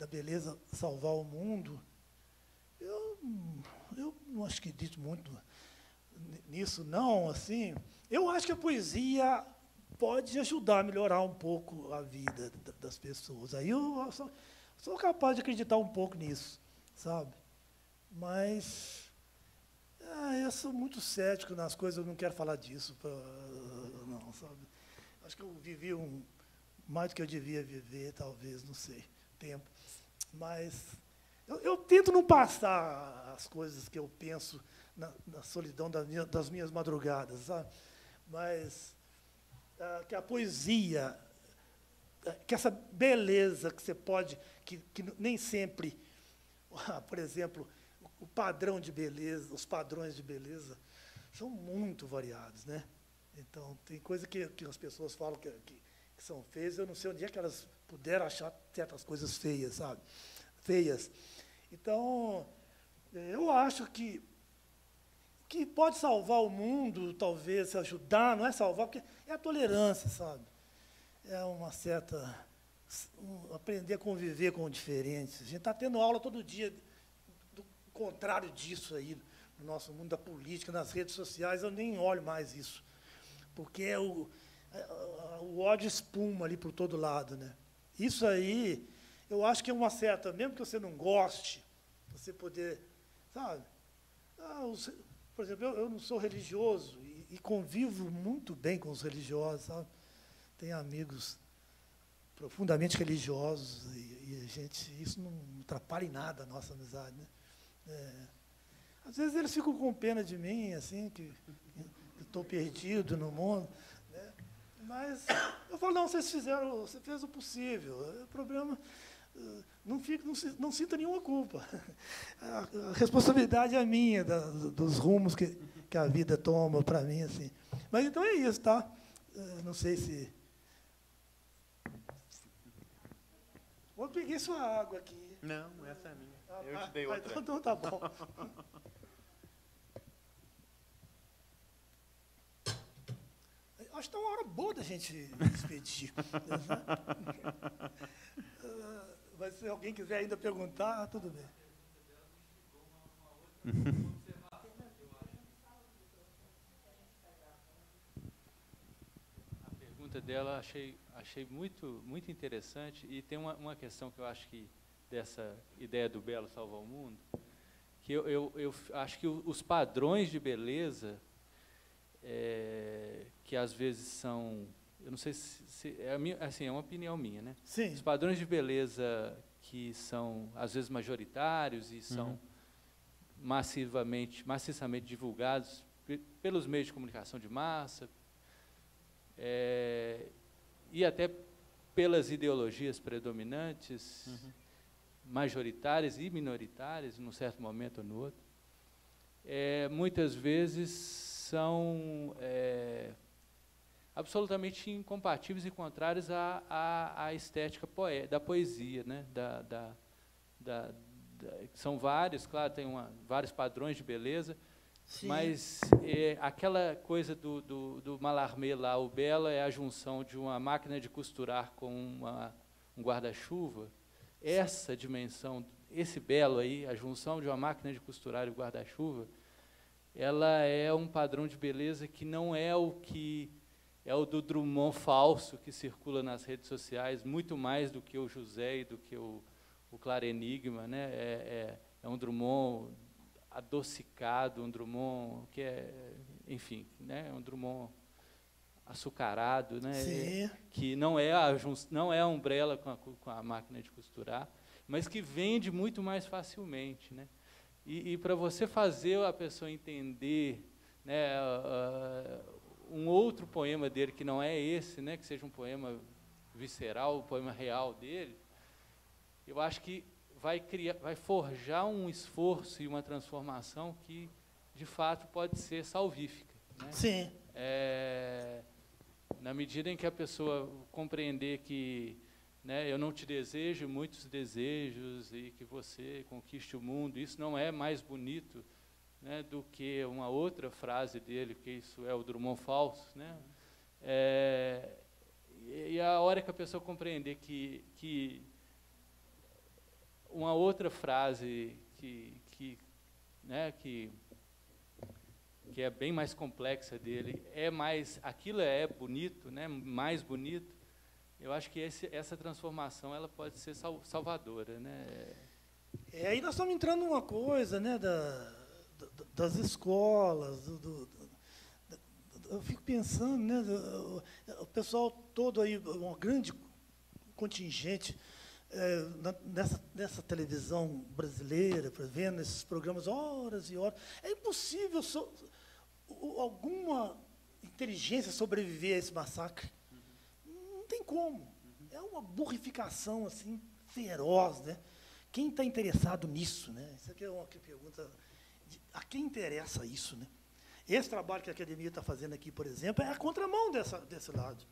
da beleza salvar o mundo, eu não acho que acredito muito nisso, não. Assim, eu acho que a poesia pode ajudar a melhorar um pouco a vida das pessoas. Aí eu sou capaz de acreditar um pouco nisso, sabe? Mas eu sou muito cético nas coisas, eu não quero falar disso, não, sabe? Acho que eu vivi mais do que eu devia viver, talvez, não sei, tempo. Mas eu tento não passar as coisas que eu penso na solidão das minhas madrugadas, sabe? Mas que a poesia, que essa beleza que você pode, que nem sempre, por exemplo, o padrão de beleza, os padrões de beleza são muito variados, né? Então, tem coisa que as pessoas falam que são feias, eu não sei onde é que elas puderam achar certas coisas feias, sabe? Feias. Então, eu acho que pode salvar o mundo, talvez ajudar, não é salvar, porque é a tolerância, sabe? É uma certa... aprender a conviver com o diferente. A gente está tendo aula todo dia do contrário disso aí, no nosso mundo da política, nas redes sociais, eu nem olho mais isso, porque o ódio espuma ali por todo lado, né? Isso aí, eu acho que é uma certa, mesmo que você não goste, você poder, sabe? Por exemplo, eu não sou religioso e convivo muito bem com os religiosos, sabe? Tenho amigos profundamente religiosos e isso não atrapalha em nada a nossa amizade, né? Às vezes eles ficam com pena de mim, assim, que estou perdido no mundo, né? Mas eu falo, não, você fez o possível. O problema, não sinta nenhuma culpa. A responsabilidade é minha, dos rumos que a vida toma para mim, assim. Mas então é isso, tá? Não sei se... Eu peguei sua água aqui. Não, essa é minha. Eu te dei outra. Então tá bom. Acho que está uma hora boa da gente despedir. Mas se alguém quiser ainda perguntar, tudo bem. A pergunta dela achei muito, muito interessante, e tem uma questão que eu acho que dessa ideia do belo salvar o mundo, que eu acho que os padrões de beleza, que às vezes são, eu não sei se assim, é uma opinião minha, né? Sim. Os padrões de beleza que são às vezes majoritários e são maciçamente divulgados pelos meios de comunicação de massa, e até pelas ideologias predominantes, majoritárias e minoritárias, num certo momento ou no outro, muitas vezes são absolutamente incompatíveis e contrários à estética da poesia, né? São vários, claro, tem vários padrões de beleza. Sim. Mas aquela coisa do Mallarmé lá, o belo é a junção de uma máquina de costurar com um guarda-chuva. Essa dimensão, esse belo aí, a junção de uma máquina de costurar e um guarda-chuva, ela é um padrão de beleza que não é o do Drummond falso que circula nas redes sociais, muito mais do que o José e do que o Claro Enigma, né? É um Drummond adocicado, um Drummond que enfim, né? Um Drummond açucarado, né? Que não é a Umbrella com a máquina de costurar, mas que vende muito mais facilmente, né? E para você fazer a pessoa entender, né, um outro poema dele que não é esse, né, que seja um poema visceral, o poema real dele, eu acho que vai forjar um esforço e uma transformação que, de fato, pode ser salvífica, né? Sim. Na medida em que a pessoa compreender que, né, eu não te desejo muitos desejos e que você conquiste o mundo, isso não é mais bonito, né, do que uma outra frase dele, que isso é o Drummond falso, né? E a hora que a pessoa compreender que uma outra frase né, que é bem mais complexa dele, aquilo é bonito, né, mais bonito. Eu acho que essa transformação ela pode ser salvadora, né? Aí nós estamos entrando numa coisa, né, das escolas, eu fico pensando, né, o pessoal todo aí, um grande contingente nessa televisão brasileira, vendo esses programas horas e horas. É impossível alguma inteligência sobreviver a esse massacre. Não tem como. É uma burrificação assim feroz, né? Quem está interessado nisso, né? Isso aqui é uma pergunta: a quem interessa isso, né? Esse trabalho que a academia está fazendo aqui, por exemplo, é a contramão desse lado,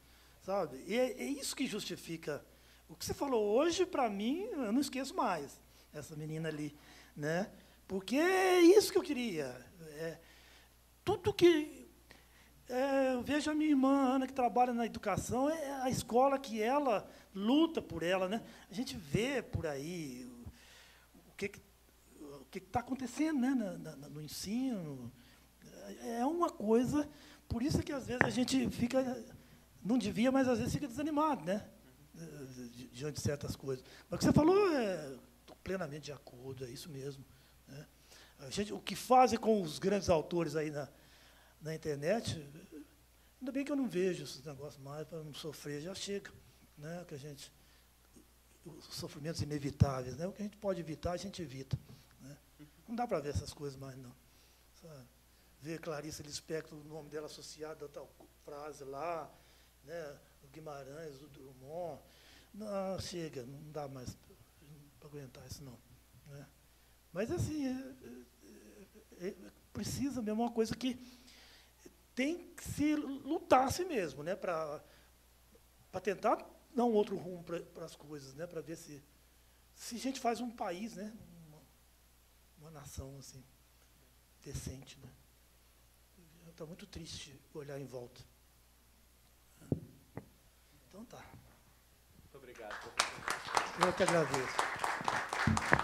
sabe? E é isso que justifica o que você falou hoje. Para mim, eu não esqueço mais essa menina ali, né? Porque é isso que eu queria. Tudo que eu vejo a minha irmã Ana, que trabalha na educação, é a escola que ela luta por ela, né? A gente vê por aí o que está acontecendo, né, no ensino. É uma coisa, por isso que às vezes a gente fica, não devia, mas às vezes fica desanimado, né, diante de certas coisas. Mas o que você falou, estou plenamente de acordo, é isso mesmo, né? O que fazem com os grandes autores aí na internet, ainda bem que eu não vejo esses negócios mais, para não sofrer, já chega, né, que os sofrimentos inevitáveis, né, o que a gente pode evitar, a gente evita, né? Não dá para ver essas coisas mais, não, sabe? Ver Clarice Lispector, o nome dela associado a tal frase lá, né, o Guimarães, o Drummond. Não, chega, não dá mais para aguentar isso, não, né? Mas, assim, precisa mesmo, uma coisa que tem que se lutar a si mesmo, né, para tentar dar um outro rumo para as coisas, né, para ver se a gente faz um país, né, uma nação assim, decente, né? Está muito triste olhar em volta. Então tá. Muito obrigado. Eu que agradeço.